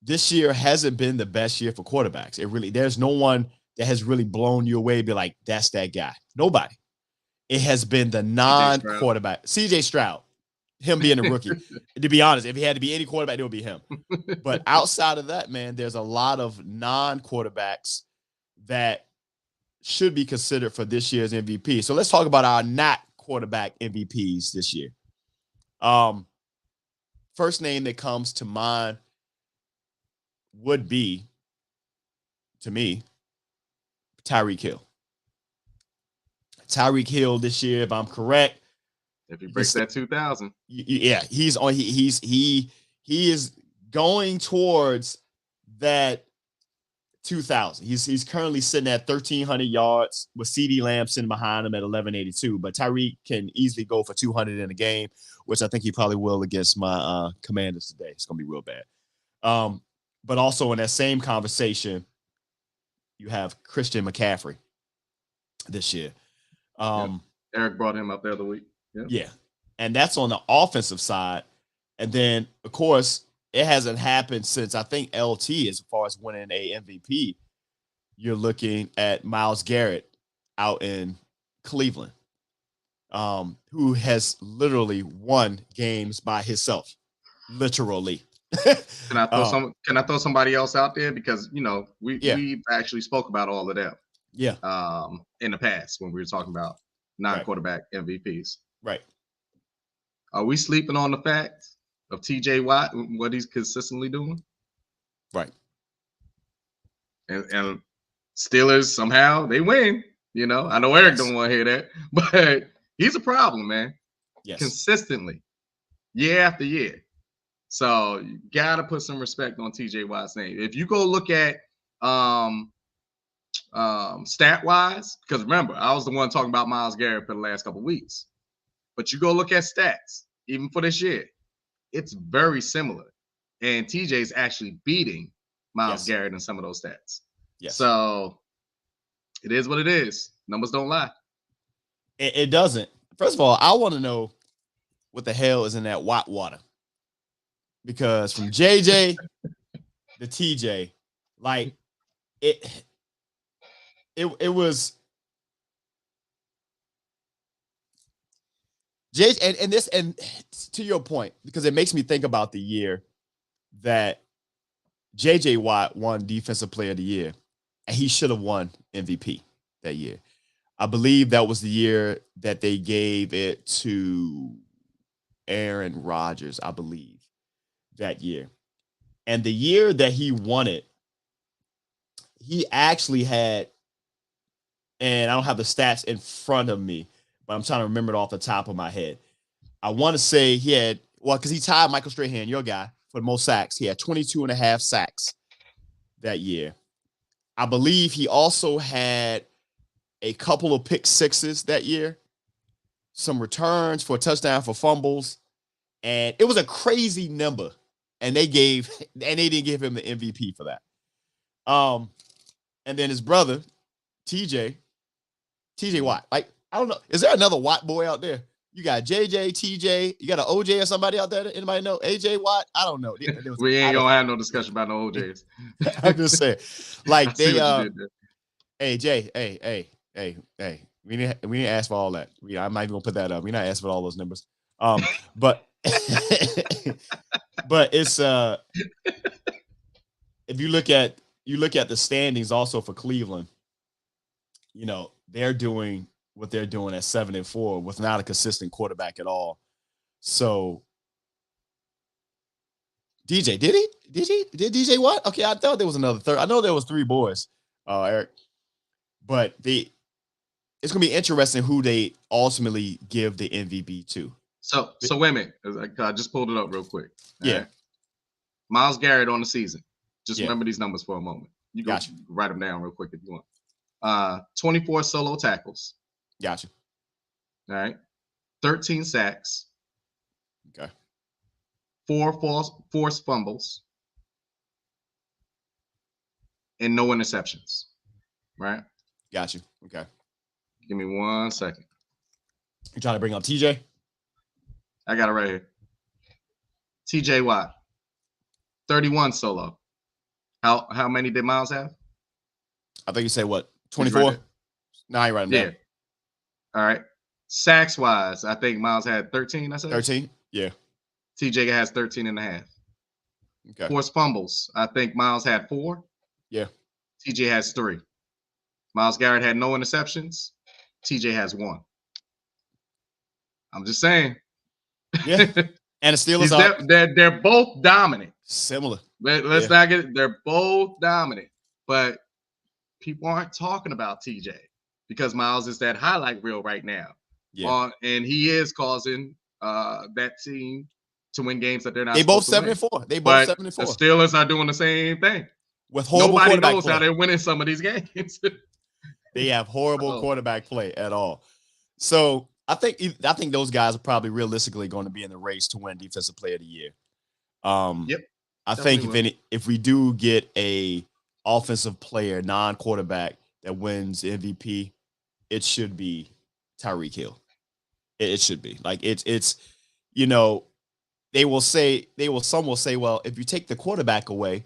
this year hasn't been the best year for quarterbacks. There's no one that has really blown you away, be like, that's that guy. Nobody. It has been the non-quarterback. CJ Stroud. Him being a rookie. To be honest, if he had to be any quarterback, it would be him. But outside of that, man, there's a lot of non-quarterbacks that should be considered for this year's MVP. So let's talk about our not quarterback MVPs this year. First name that comes to mind would be, to me, Tyreek Hill. Tyreek Hill this year, if I'm correct, if he breaks that 2,000, yeah, he's on. He is going towards that 2,000. He's currently sitting at 1,300 yards with CeeDee Lamb sitting behind him at 1,182. But Tyreek can easily go for 200 in a game, which I think he probably will against my Commanders today. It's gonna be real bad. But also in that same conversation, you have Christian McCaffrey this year. Eric brought him up the other week. Yeah. And that's on the offensive side. And then, of course, it hasn't happened since I think LT, as far as winning a MVP. You're looking at Myles Garrett out in Cleveland, who has literally won games by himself. Literally. Can I throw somebody else out there? Because, we actually spoke about all of them. Yeah. In the past when we were talking about non-quarterback MVPs. Right. Are we sleeping on the fact of TJ Watt, what he's consistently doing? Right. And Steelers, somehow, they win. I know Eric don't want to hear that, but he's a problem, man. Yes. Consistently, year after year. So you got to put some respect on TJ Watt's name. If you go look at stat-wise, because remember, I was the one talking about Myles Garrett for the last couple of weeks. But you go look at stats, even for this year, it's very similar. And TJ's actually beating Myles Garrett in some of those stats. Yes. So it is what it is. Numbers don't lie. It doesn't. First of all, I want to know what the hell is in that Watt water. because from JJ to TJ, like it was J and to your point, because it makes me think about the year that JJ Watt won Defensive Player of the Year, and he should have won MVP that year. I believe that was the year that they gave it to Aaron Rodgers, I believe, that year. And the year that he won it, he actually had, and I don't have the stats in front of me, but I'm trying to remember it off the top of my head. I want to say he had, well, because he tied Michael Strahan, your guy, for the most sacks. He had 22 and a half sacks that year. I believe he also had a couple of pick sixes that year, some returns for a touchdown for fumbles, and it was a crazy number. And they didn't give him the MVP for that. And then his brother, TJ Watt. Like, I don't know. Is there another Watt boy out there? You got JJ, TJ, you got an OJ or somebody out there? Anybody know? AJ Watt? I don't know. We ain't gonna have no discussion about no OJs. I'm just saying. Like they hey Jay, hey. We didn't ask for all that. I'm not even gonna put that up. We're not asking for all those numbers. But but it's if you look at the standings also for Cleveland, you know, they're doing what they're doing at 7-4 with not a consistent quarterback at all. So DJ, did DJ what? Okay, I thought there was another third. I know there was three boys, Eric. But it's gonna be interesting who they ultimately give the MVP to. So wait a minute. I just pulled it up real quick. Yeah. Right. Myles Garrett on the season. Just remember these numbers for a moment. You can write them down real quick if you want. 24 solo tackles. Gotcha. All right. 13 sacks. Okay. 4 forced fumbles. And no interceptions. Right? Gotcha. Okay. Give me 1 second. You trying to bring up TJ? I got it right here. TJ Watt. 31 solo. How many did Myles have? I think you said what? 24? No, I ain't writing down. All right. Sacks wise, I think Myles had 13, I said. 13? Yeah. TJ has 13 and a half. Okay. Forced fumbles, I think Myles had 4. Yeah. TJ has 3. Myles Garrett had no interceptions. TJ has 1. I'm just saying. Yeah. And the Steelers are they're both dominant. Similar. Let's not get it. They're both dominant. But people aren't talking about TJ because Myles is that highlight reel right now. Yeah. And he is causing that team to win games that they're not. They both 7-4. They both 7-4. The Steelers are doing the same thing. With horrible Nobody quarterback knows play. how they're winning some of these games. They have horrible quarterback play at all. So I think those guys are probably realistically going to be in the race to win Defensive Player of the Year. Yep. I think if we do get a offensive player, non-quarterback that wins MVP, it should be Tyreek Hill. It should be. Like it's you know, some will say, well, if you take the quarterback away,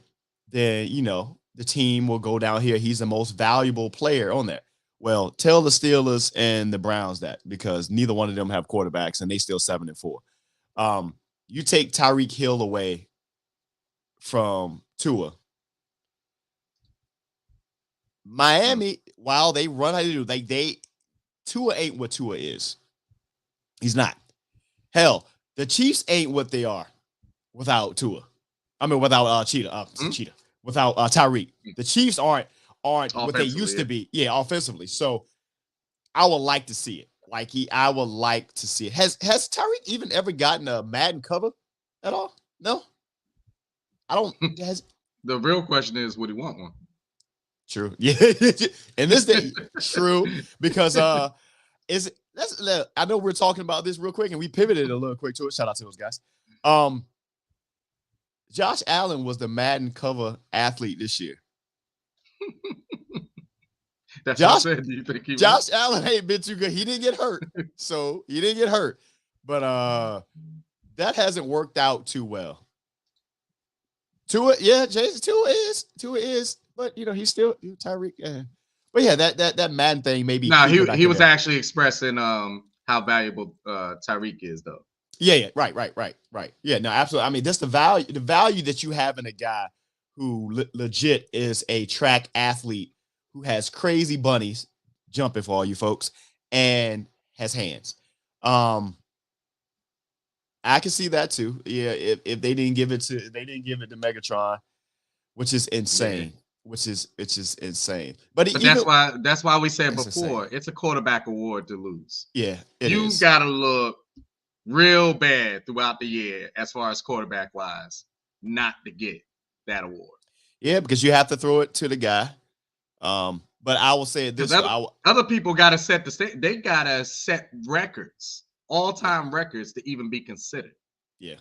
then you know the team will go down here. He's the most valuable player on there. Well, tell the Steelers and the Browns that because neither one of them have quarterbacks and they still 7-4. You take Tyreek Hill away from Tua. Miami, while they run how they do, Tua ain't what Tua is. He's not. Hell, the Chiefs ain't what they are without Tua. I mean, without Cheetah. Without Tyreek. The Chiefs aren't what they used to be. Yeah, offensively. So I would like to see it. I would like to see it. Has Tyreek even ever gotten a Madden cover at all? No. I don't. The real question is, would he want one? True. Yeah. In this day, true. Because I know we're talking about this real quick, and we pivoted a little quick to it. Shout out to those guys. Josh Allen was the Madden cover athlete this year. That's what I said. Do you think Josh Allen ain't been too good? He didn't get hurt, so he didn't get hurt. But that hasn't worked out too well Tua, yeah, Jason Tua is, but he's still Tyreek. Yeah. But yeah, that Madden thing may be No, creeping he back he in was there. actually expressing how valuable Tyreek is though. Yeah, right. Yeah, no, absolutely. I mean, that's the value that you have in a guy who legit is a track athlete who has crazy bunnies jumping for all you folks and has hands. Um, I can see that too. Yeah, if they didn't give it to Megatron, which is Yeah. insane. Which is insane. But But even that's why we said it's insane. before, it's a quarterback award to lose. Yeah, it You is. gotta look real bad throughout the year as far as quarterback wise, not to get that award. Yeah, because you have to throw it to the guy. But I will say it Because this way. other people gotta set the state, they gotta set records, Yeah, all-time records to even be considered. yeah,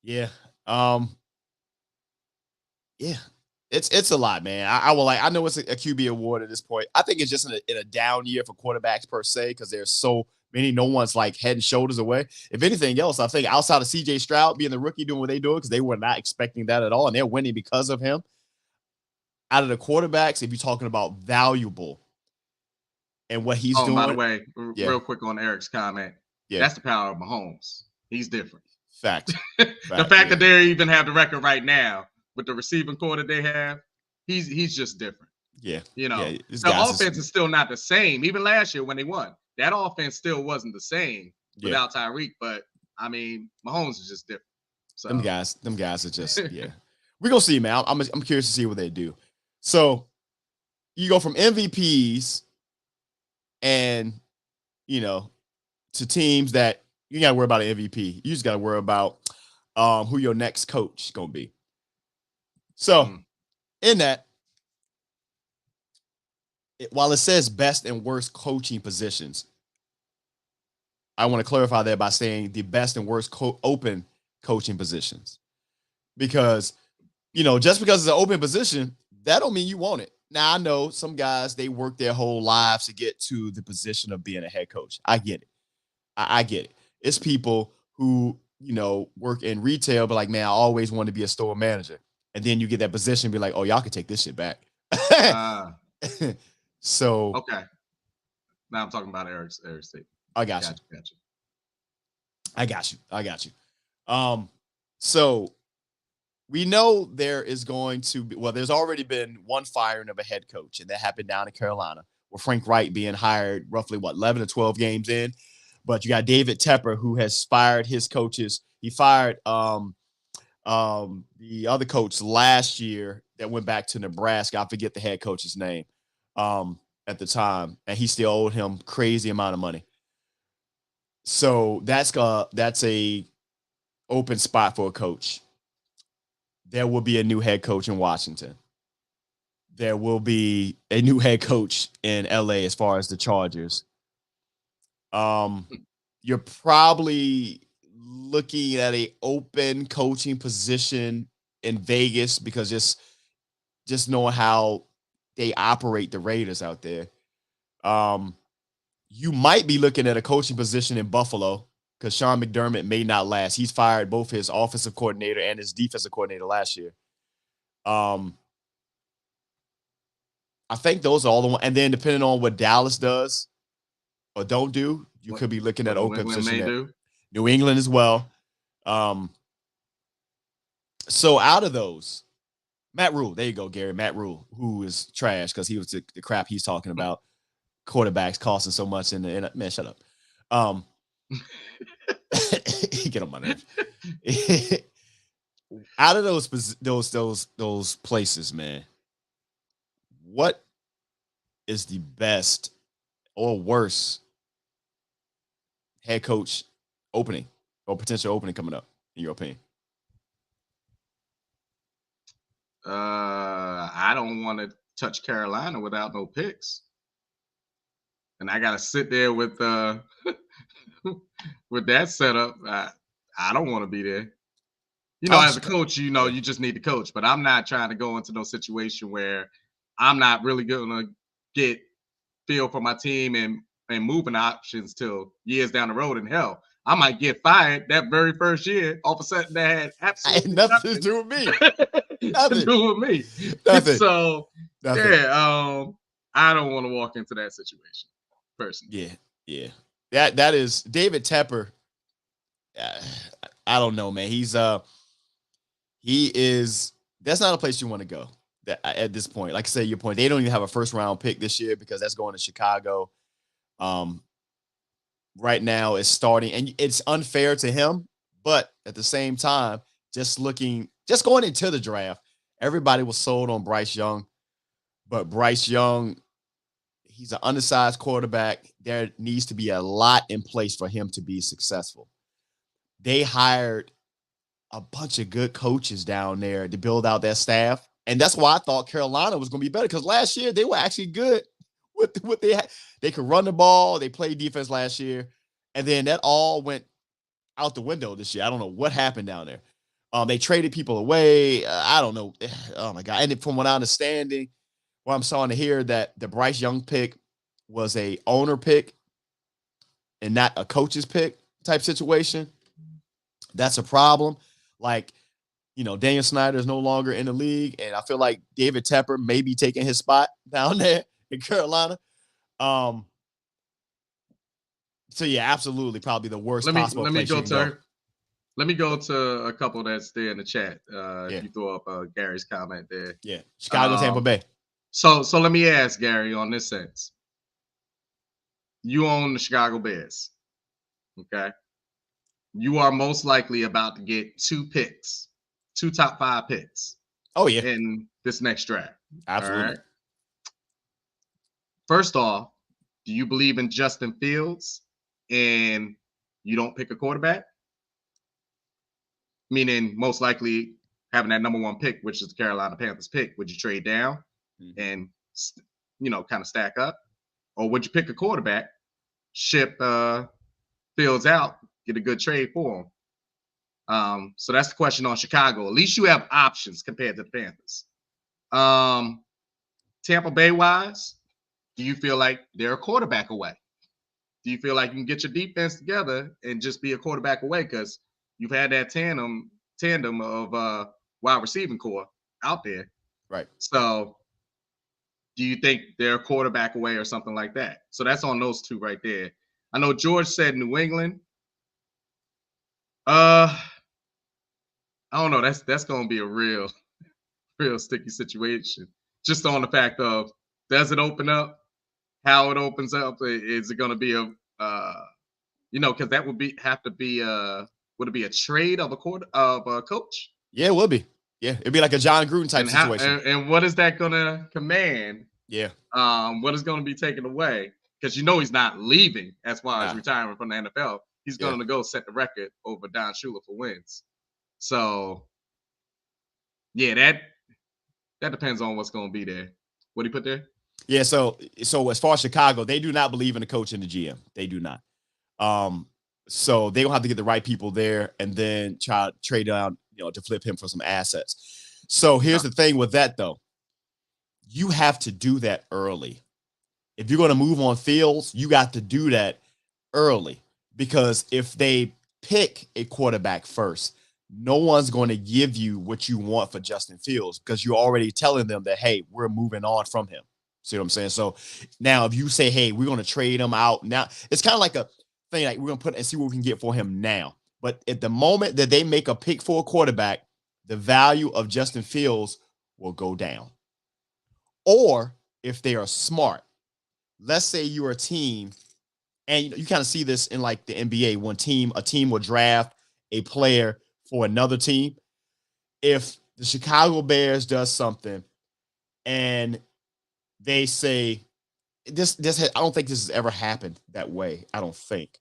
yeah. Um, yeah. It's a lot, man. I will I know it's a QB award at this point. I think it's just in a down year for quarterbacks per se because there's so many. No one's like head and shoulders away. If anything else, I think outside of CJ Stroud being the rookie doing what they do because they were not expecting that at all, and they're winning because of him. Out of the quarterbacks, if you're talking about valuable and what he's Oh, and by the doing, way, yeah, real quick on Eric's comment, yeah, that's the power of Mahomes. He's different. fact, The fact, fact yeah, that they even have the record right now with the receiving core that they have, he's just different. yeah, You know, yeah. This the guy's just offense is still not the same. Even last year when they won, that offense still wasn't the same yeah. without Tyreek. But I mean, Mahomes is just different. So Them guys are just yeah. We're gonna see, man. I'm curious to see what they do. So you go from MVPs and you know to teams that you gotta worry about an MVP. You just gotta worry about who your next coach is gonna be. So mm, in that, while it says best and worst coaching positions, I want to clarify that by saying the best and worst open coaching positions because just because it's an open position, that don't mean you want it. Now I know some guys they work their whole lives to get to the position of being a head coach. I get it. I get it. It's people who work in retail, but like, man, I always want to be a store manager, and then you get that position, be like, oh, y'all can take this shit back. uh, So okay. Now I'm talking about Eric's statement. I got you. Gotcha. I got you. So we know there is going to be, well, there's already been one firing of a head coach, and that happened down in Carolina, with Frank Wright being hired roughly 11 or 12 games in. But you got David Tepper, who has fired his coaches. He fired the other coach last year that went back to Nebraska. I forget the head coach's name at the time, and he still owed him crazy amount of money. So that's a open spot for a coach. There will be a new head coach in Washington. There will be a new head coach in LA as far as the Chargers. You're probably looking at a open coaching position in Vegas because just knowing how they operate the Raiders out there. You might be looking at a coaching position in Buffalo because Sean McDermott may not last. He's fired both his offensive coordinator and his defensive coordinator last year. I think those are all the ones. And then depending on what Dallas does or don't do, you could be looking at What New open England position may at do. New England as well. So out of those, Matt Rule, there you go, Gary. Matt Rule, who is trash because he was the crap he's talking about. Quarterbacks costing so much in man, shut up. Get on my nerves. Out of those places, man, what is the best or worst head coach opening or potential opening coming up in your opinion? I don't want to touch Carolina without no picks, and I gotta sit there with with that setup. I don't want to be there. As a coach, Yeah. you just need to coach, but I'm not trying to go into no situation where I'm not really gonna get feel for my team and moving options till years down the road. And hell, I might get fired that very first year. All of a sudden, that had absolutely nothing to do with me. to do with me. Nothing. So, Nothing. yeah, I don't want to walk into that situation, personally. Yeah. That is David Tepper. I don't know, man. He is. That's not a place you want to go. At this point, like I said, your point, they don't even have a first round pick this year because that's going to Chicago. Right now is starting, and it's unfair to him. But at the same time, just going into the draft, everybody was sold on Bryce Young, but Bryce Young, he's an undersized quarterback. There needs to be a lot in place for him to be successful. They hired a bunch of good coaches down there to build out their staff. And that's why I thought Carolina was going to be better, because last year they were actually good with what they had. They could run the ball. They played defense last year. And then that all went out the window this year. I don't know what happened down there. They traded people away. I don't know. Oh, my God. And from what I'm understanding, I'm starting to hear that the Bryce Young pick was a owner pick and not a coach's pick type situation. That's a problem. Like, Daniel Snyder is no longer in the league, and I feel like David Tepper may be taking his spot down there in Carolina. So yeah, absolutely, probably the worst possible place you can go. Let me go to a couple that's there in the chat. If you throw up Gary's comment there. Yeah, Chicago, Tampa Bay. So let me ask Gary on this sense. You own the Chicago Bears, okay? You are most likely about to get 2 top 5 picks. Oh, yeah. In this next draft. Absolutely. All right? First off, do you believe in Justin Fields and you don't pick a quarterback? Meaning, most likely having that number 1 pick, which is the Carolina Panthers pick, would you trade down and, kind of stack up? Or would you pick a quarterback, ship Fields out, get a good trade for him? So that's the question on Chicago. At least you have options compared to the Panthers. Tampa Bay wise, do you feel like they're a quarterback away? Do you feel like you can get your defense together and just be a quarterback away? Because you've had that tandem of wide receiving core out there. Right. So do you think they're a quarterback away or something like that? So that's on those 2 right there. I know George said New England. I don't know. That's going to be a real sticky situation. Just on the fact of, does it open up? How it opens up? Is it going to be because that would would it be a trade of a coach? Yeah, it will be. Yeah, it'd be like a John Gruden type situation. And what is that going to command? Yeah. What is going to be taken away? Because he's not leaving as far as retiring from the NFL. He's going to go set the record over Don Shula for wins. So, yeah, that depends on what's going to be there. What do you put there? Yeah, so as far as Chicago, they do not believe in the coach and the GM. They do not. So they will have to get the right people there and then try to trade down, to flip him for some assets. So here's the thing with that, though. You have to do that early. If you're going to move on Fields, you got to do that early, because if they pick a quarterback first, no one's going to give you what you want for Justin Fields, because you're already telling them that, hey, we're moving on from him. See what I'm saying? So now if you say, hey, we're going to trade him out now, it's kind of like a thing, like we're going to put and see what we can get for him now. But at the moment that they make a pick for a quarterback, the value of Justin Fields will go down. Or if they are smart, let's say you're a team, and you kind of see this in like the NBA, when a team will draft a player for another team. If the Chicago Bears does something and they say, I don't think this has ever happened that way. I don't think.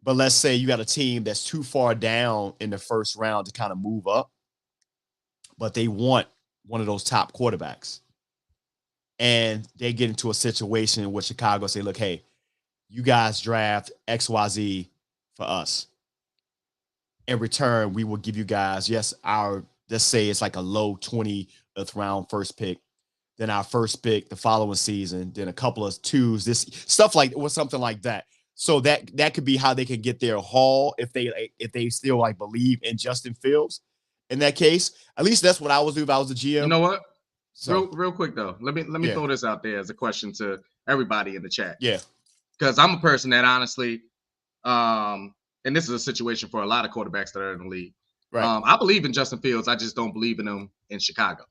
But let's say you got a team that's too far down in the first round to kind of move up, but they want one of those top quarterbacks. And they get into a situation where Chicago say, look, hey, you guys draft XYZ for us. In return, we will give you guys, let's say it's like a low 20th round first pick, then our first pick the following season, then a couple of 2s, this stuff like, or something like that. So that could be how they could get their haul if they still like believe in Justin Fields. In that case, at least that's what I would do if I was a GM. You know what? So Real quick though, let me throw this out there as a question to everybody in the chat. Yeah, because I'm a person that honestly, and this is a situation for a lot of quarterbacks that are in the league. right. I believe in Justin Fields. I just don't believe in him in Chicago.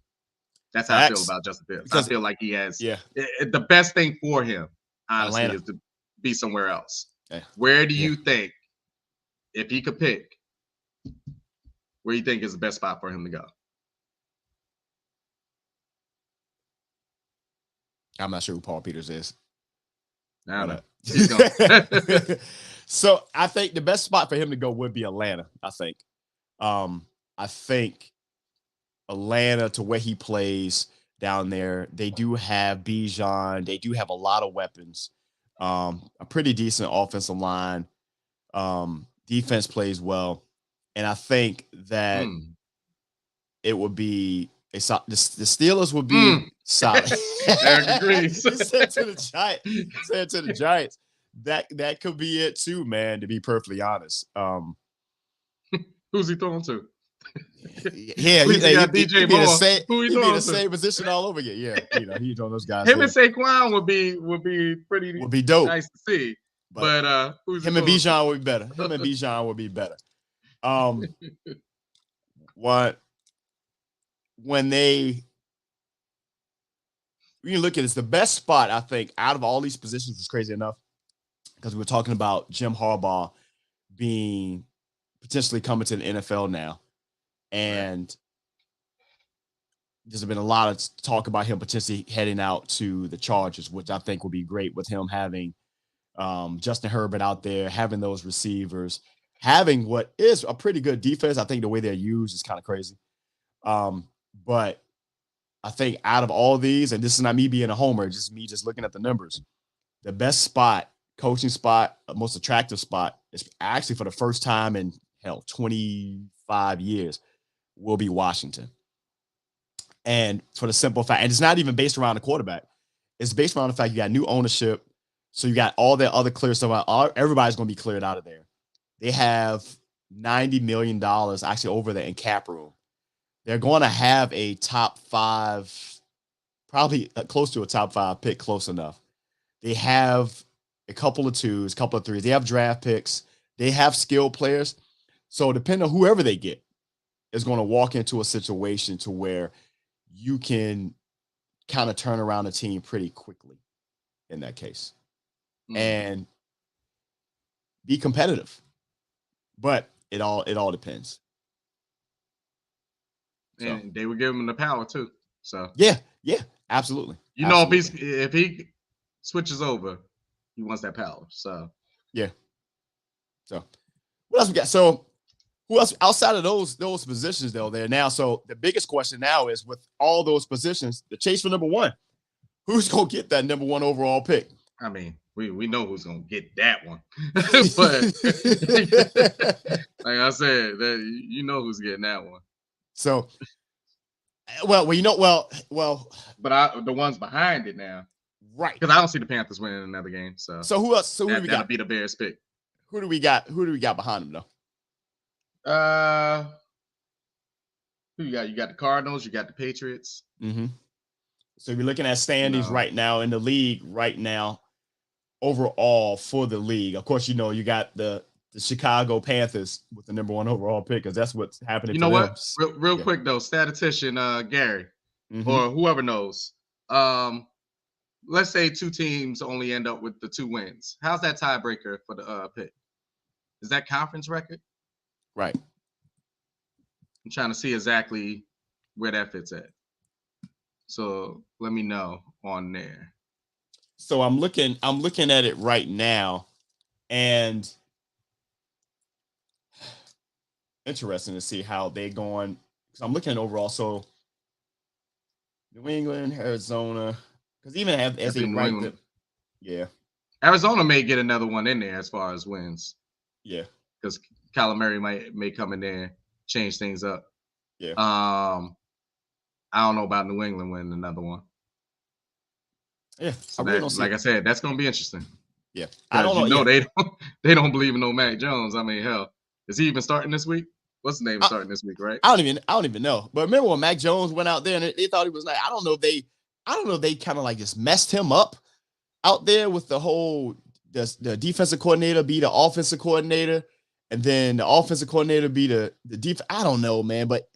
That's how I feel about Justin Fields. I feel like he has the best thing for him, honestly, Atlanta. is to be somewhere else. Yeah. Where do you think, if he could pick, where you think is the best spot for him to go? I'm not sure who Paul Peters is. I don't know. So I think the best spot for him to go would be Atlanta. I think Atlanta, to where he plays down there, they do have Bijan. They do have a lot of weapons. A pretty decent offensive line. Defense plays well, and I think that it would be the Steelers would be solid. Eric agrees. Said to the Giants. That could be it too, man. To be perfectly honest. Who's he throwing to? Yeah, he be the same position all over again. Yeah, he's on those guys. Him and Saquon would be dope. Nice to see. But who's him and Bijan would be better. Him and Bijan would be better. When you look at it, it's the best spot, I think, out of all these positions is crazy enough, because we were talking about Jim Harbaugh being potentially coming to the NFL now. And there's been a lot of talk about him potentially heading out to the Chargers, which I think would be great with him having Justin Herbert out there, having those receivers, having what is a pretty good defense. I think the way they're used is kind of crazy. But I think out of all these, and this is not me being a homer, just me just looking at the numbers, the best spot, coaching spot, most attractive spot is actually for the first time in 25 years will be Washington. And for the simple fact, and it's not even based around the quarterback. It's based around the fact you got new ownership. So you got all that other clear stuff. Everybody's going to be cleared out of there. They have $90 million actually over there in cap room. They're going to have a top 5, probably close to a top 5 pick, close enough. They have a couple of 2s, a couple of 3s. They have draft picks. They have skilled players. So depending on whoever they get is going to walk into a situation to where you can kind of turn around a team pretty quickly in that case and be competitive. But it all depends. And they would give him the power too. So yeah, absolutely. If he switches over, he wants that power. So yeah. So what else we got? So who else outside of those positions though there now? So the biggest question now is, with all those positions, the chase for number 1. Who's gonna get that number 1 overall pick? I mean, we know who's gonna get that one, but like I said, you know who's getting that one. So, but the ones behind it now, right? Because I don't see the Panthers winning another game. So who else? So who do we got? That'll be the Bears pick. Who do we got? Who do we got behind them though? Who you got? You got the Cardinals. You got the Patriots. Mm-hmm. So you're looking at standings right now in the league right now, overall for the league. Of course, you got the Chicago Panthers with the number 1 overall pick, because that's what's happening. You know what? Real quick though, statistician Gary or whoever knows. Let's say 2 teams only end up with the 2 wins. How's that tiebreaker for the pick? Is that conference record? Right. I'm trying to see exactly where that fits at. So let me know on there. So I'm looking at it right now, and interesting to see how they're going. So I'm looking at overall. So New England, Arizona, because even as they rank them, Arizona may get another one in there as far as wins. Yeah, because Kyler Murray may come in there, change things up. Yeah. I don't know about New England winning another one. Yeah. So like I said, that's going to be interesting. Yeah. I Because don't know. Yeah. they don't believe in no Mac Jones. I mean, hell, is he even starting this week? What's his name starting this week, right? I don't even know. But remember when Mac Jones went out there and they thought he was like, I don't know if they kind of like just messed him up out there with the whole the defensive coordinator be the offensive coordinator, and then the offensive coordinator be the defense. I don't know, man, but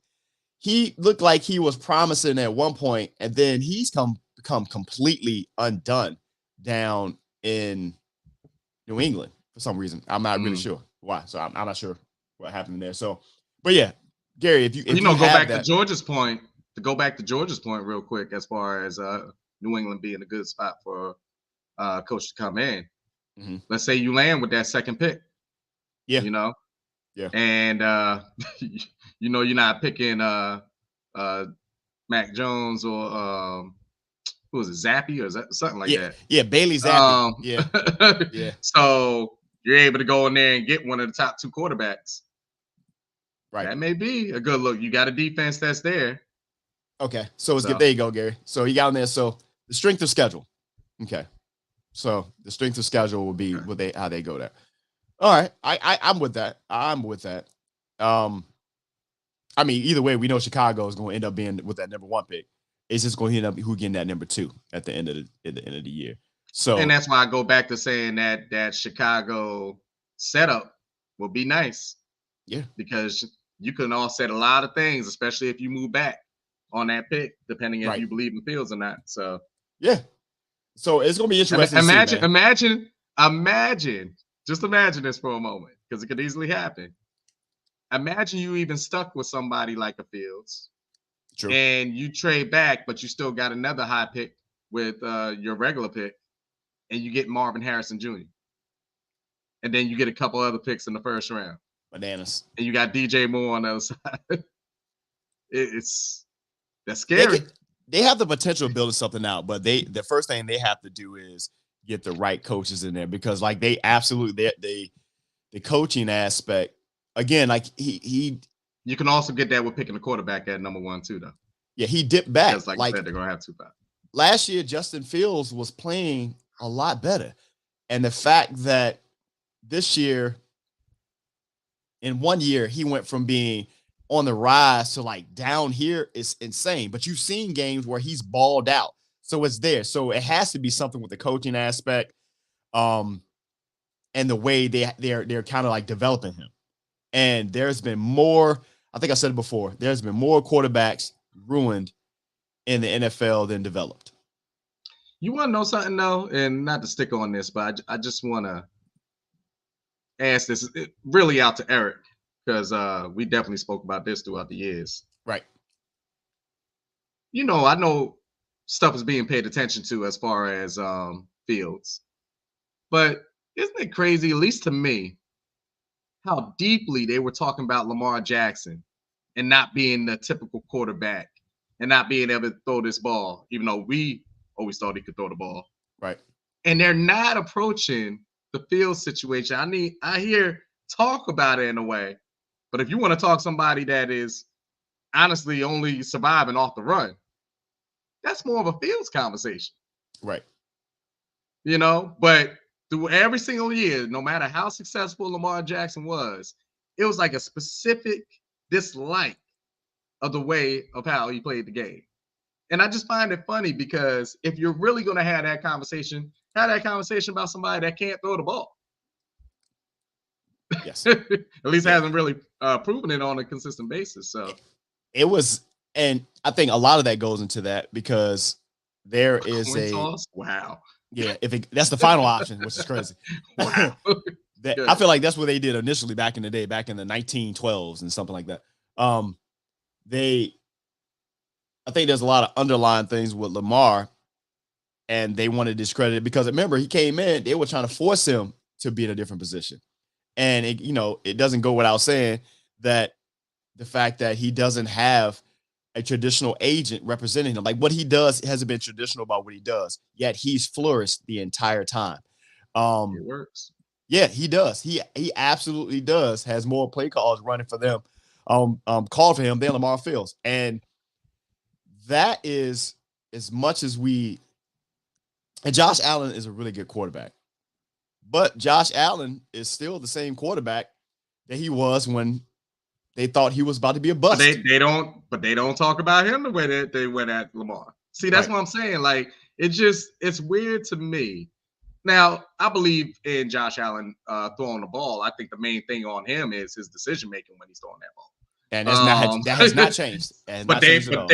he looked like he was promising at one point, and then he's become completely undone down in New England for some reason. I'm not really sure why. So I'm not sure what happened there. So, but yeah, Gary, if you go have back that, to George's point, real quick, as far as New England being a good spot for coach to come in. mm-hmm. Let's say you land with that second pick. Yeah. You know? Yeah. And you're not picking Mac Jones or who was it, Zappy or something like that. Yeah, Bailey Zappy. Yeah. Yeah. So you're able to go in there and get one of the top two quarterbacks. Right. That may be a good look. You got a defense that's there. Okay. So there you go, Gary. So he got in there. So the strength of schedule. Okay. So the strength of schedule will be how they go there. All right. I'm with that. I'm with that. I mean, either way, we know Chicago is going to end up being with that number 1 pick. It's just going to end up who getting that number 2 at the end of the year. So, and that's why I go back to saying that Chicago setup will be nice. Yeah, because you can offset a lot of things, especially if you move back on that pick, depending if you believe in Fields or not. So yeah, so it's going to be interesting. Just imagine this for a moment, because it could easily happen. Imagine you even stuck with somebody like a Fields. True. And you trade back, but you still got another high pick with your regular pick, and you get Marvin Harrison Jr. And then you get a couple other picks in the first round. Bananas. And you got DJ Moore on the other side. That's scary. They have the potential of building something out, but the first thing they have to do is get the right coaches in there, because like the coaching aspect, again, like he you can also get that with picking the quarterback at number 1 too, though. Yeah, he dipped back. Because like you said, they're gonna have 2 back. Last year, Justin Fields was playing a lot better. And the fact that this year, in 1 year, he went from being on the rise to like down here is insane. But you've seen games where he's balled out. So it's there. So it has to be something with the coaching aspect, and the way they're kind of like developing him. And there's been more, I think I said it before, there's been more quarterbacks ruined in the NFL than developed. You want to know something though, and not to stick on this, but I just want to ask this really out to Eric, because we definitely spoke about this throughout the years. Right. I know stuff is being paid attention to as far as Fields, but isn't it crazy, at least to me, how deeply they were talking about Lamar Jackson and not being the typical quarterback and not being able to throw this ball, even though we always thought he could throw the ball. Right. And they're not approaching the Fields situation. I hear talk about it in a way, but if you want to talk somebody that is honestly only surviving off the run, that's more of a Fields conversation. Right. But through every single year, no matter how successful Lamar Jackson was, it was like a specific dislike of the way of how he played the game. And I just find it funny, because if you're really going to have that conversation about somebody that can't throw the ball. Yes. At least hasn't really proven it on a consistent basis. So it was, and I think a lot of that goes into that, because there is wow. Yeah, that's the final option, which is crazy. Wow. I feel like that's what they did initially back in the day, back in the 1912s and something like that. I think there's a lot of underlying things with Lamar, and they want to discredit it because, remember, he came in, they were trying to force him to be in a different position. And it doesn't go without saying that the fact that he doesn't have a traditional agent representing him, like what he does hasn't been traditional about what he does, yet he's flourished the entire time. It works. Yeah, he does. He absolutely does. Has more play calls running for them, called for him than Lamar Fields. And that is, as much as and Josh Allen is a really good quarterback. But Josh Allen is still the same quarterback that he was when they thought he was about to be a But bust. they don't talk about him the way that they went at Lamar. See, that's Right. what I'm saying. Like, it's weird to me. Now, I believe in Josh Allen throwing the ball. I think the main thing on him is his decision making when he's throwing that ball. And that has not changed. It has not changed at all.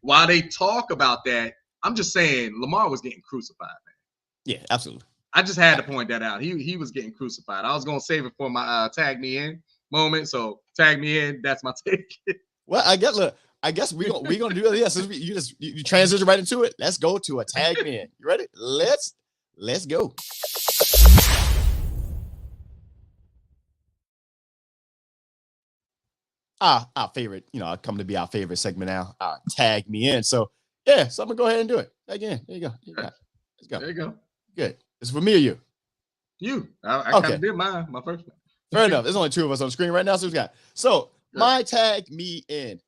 While they talk about that, I'm just saying Lamar was getting crucified, man. Yeah, absolutely. I just had to point that out. He was getting crucified. I was gonna save it for my tag me in moment. So tag me in. That's my take. Well, I guess we're gonna do it. Yes, you transition right into it. Let's go to a tag me in. You ready? Let's go. Our favorite, come to be our favorite segment now. Tag me in. So yeah, so I'm gonna go ahead and do it again. There you go. Let's go. There you go. Good. It's for me or you? You. I kind of did my first one. Fair enough. There's only two of us on the screen right now. So we got. So good. My tag me in.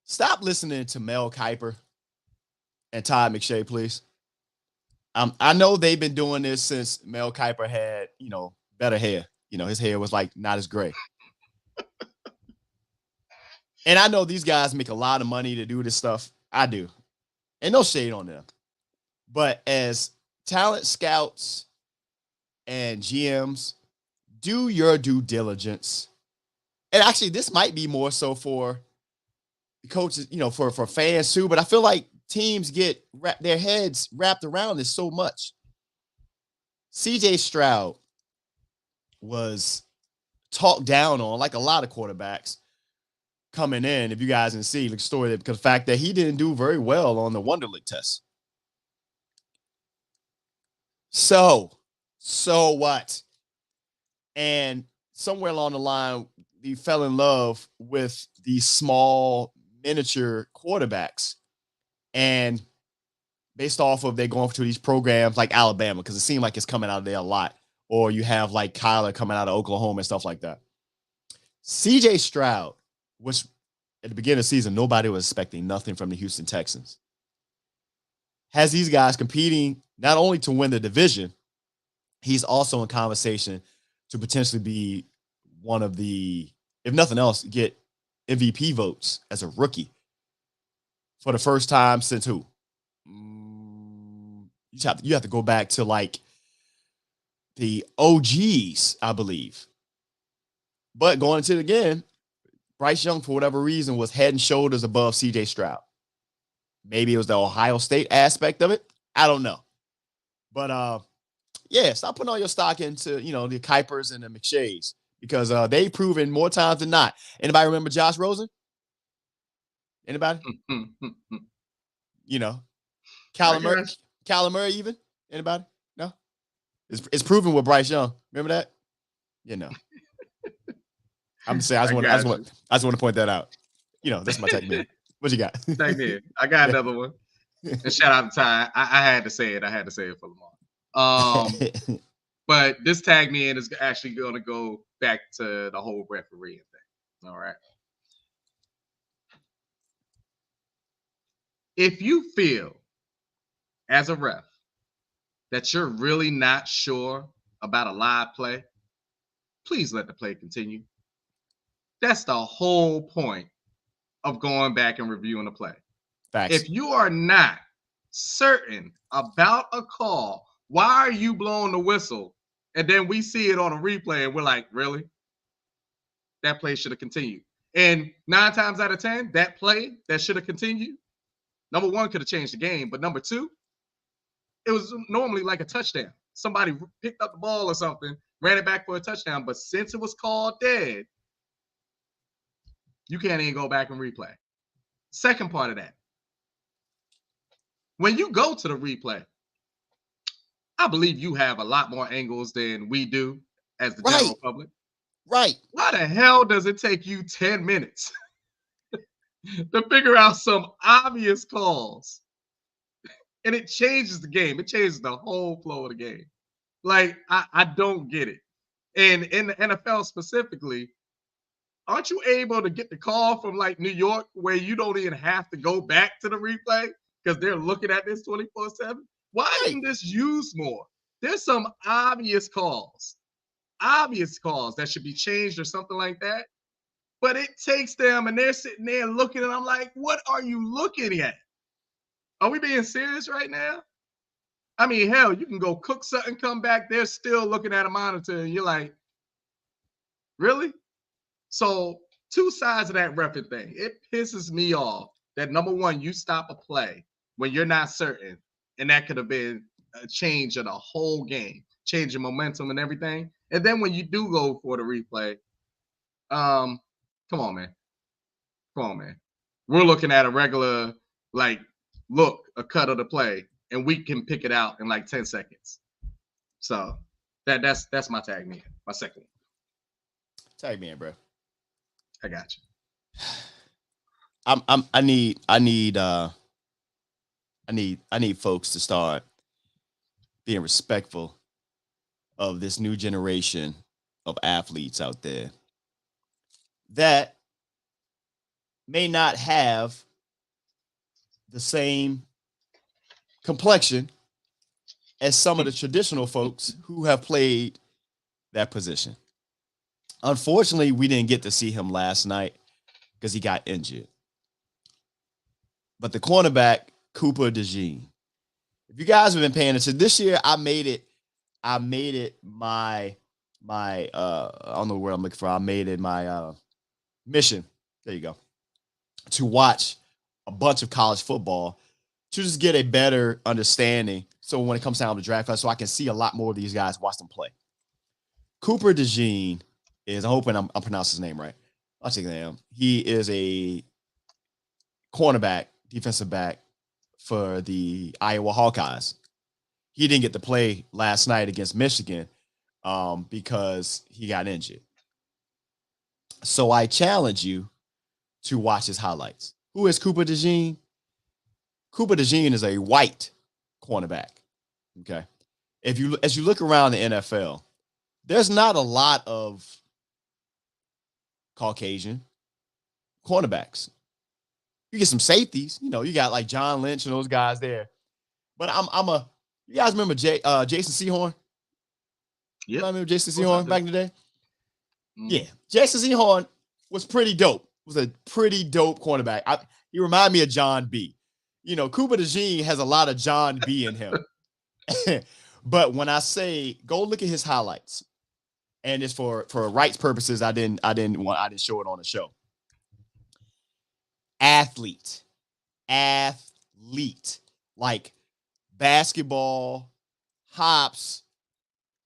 Stop listening to Mel Kiper and Todd McShay, please. I know they've been doing this since Mel Kiper had, better hair. His hair was like not as gray. And I know these guys make a lot of money to do this stuff. I do. And no shade on them. But as talent scouts and GMs, do your due diligence. And actually, this might be more so for coaches, for fans too. But I feel like teams get their heads wrapped around this so much. CJ Stroud was talked down on, like a lot of quarterbacks coming in. If you guys can see the story, because the fact that he didn't do very well on the Wonderlic test. So what? And somewhere along the line, he fell in love with these small miniature quarterbacks. And based off of they're going to these programs like Alabama, because it seemed like it's coming out of there a lot. Or you have like Kyler coming out of Oklahoma and stuff like that. CJ Stroud, which at the beginning of the season, nobody was expecting nothing from the Houston Texans, has these guys competing not only to win the division, he's also in conversation to potentially be one of the, if nothing else, get MVP votes as a rookie for the first time since who? You have to go back to like the OGs, I believe. But going into it again, Bryce Young, for whatever reason, was head and shoulders above CJ Stroud. Maybe it was the Ohio State aspect of it. I don't know. But yeah, stop putting all your stock into, the Kuipers and the McShays, because they've proven more times than not. Anybody remember Josh Rosen? Anybody? Kyler Murray even? Anybody? No? It's proven with Bryce Young. Remember that? I'm saying I just want to point that out. That's my technique. What you got? Technique. I got another one. And shout out to Ty. I had to say it. I had to say it for Lamar. But this tag me in is actually going to go back to the whole refereeing thing. All right. If you feel as a ref that you're really not sure about a live play, please let the play continue. That's the whole point of going back and reviewing the play. Facts. If you are not certain about a call, why are you blowing the whistle? And then we see it on a replay and we're like, really? That play should have continued. And 9 times out of 10, that play that should have continued, number one, could have changed the game. But number two, it was normally like a touchdown. Somebody picked up the ball or something, ran it back for a touchdown. But since it was called dead, you can't even go back and replay. Second part of that, when you go to the replay, I believe you have a lot more angles than we do as the general public. Right. Why the hell does it take you 10 minutes to figure out some obvious calls? And it changes the game. It changes the whole flow of the game. Like, I don't get it. And in the NFL specifically, aren't you able to get the call from like New York where you don't even have to go back to the replay? because they're looking at this 24/7. Why isn't this used more? There's some obvious calls that should be changed or something like that. But it takes them, and they're sitting there looking, and I'm like, what are you looking at? Are we being serious right now? I mean, hell, you can go cook something, come back, they're still looking at a monitor, and you're like, really? So, two sides of that reffing thing. It pisses me off that, number one, you stop a play when you're not certain, and that could have been a change of the whole game, changing momentum and everything. And then when you do go for the replay, come on, man. Come on, man. We're looking at a regular, like, a cut of the play, and we can pick it out in like 10 seconds. So that's my tag man, my second one. Tag man, bro. I got you. I need folks to start being respectful of this new generation of athletes out there that may not have the same complexion as some of the traditional folks who have played that position. Unfortunately, we didn't get to see him last night because he got injured. But the cornerback, Cooper DeJean, if you guys have been paying attention, this year I made it my I don't know where I'm looking for. I made it my mission. There you go. To watch a bunch of college football to just get a better understanding. So when it comes down to draft class, so I can see a lot more of these guys, watch them play. Cooper DeJean is, I'm hoping I'm pronouncing his name right. I'll take that. He is a cornerback, defensive back for the Iowa Hawkeyes. He didn't get to play last night against Michigan because he got injured. So I challenge you to watch his highlights. Who is Cooper DeJean? Cooper DeJean is a white cornerback. Okay. As you look around the NFL, there's not a lot of Caucasian cornerbacks. You get some safeties, you got like John Lynch and those guys there. But you guys remember Jason Sehorn? Yeah. I remember Jason Sehorn back in the day? Mm. Yeah. Jason Sehorn was pretty dope. Was a pretty dope cornerback. He reminded me of John B. Cooper DeJean has a lot of John B in him. But when I say go look at his highlights, and it's for rights purposes, I didn't show it on the show. Athlete, like basketball, hops.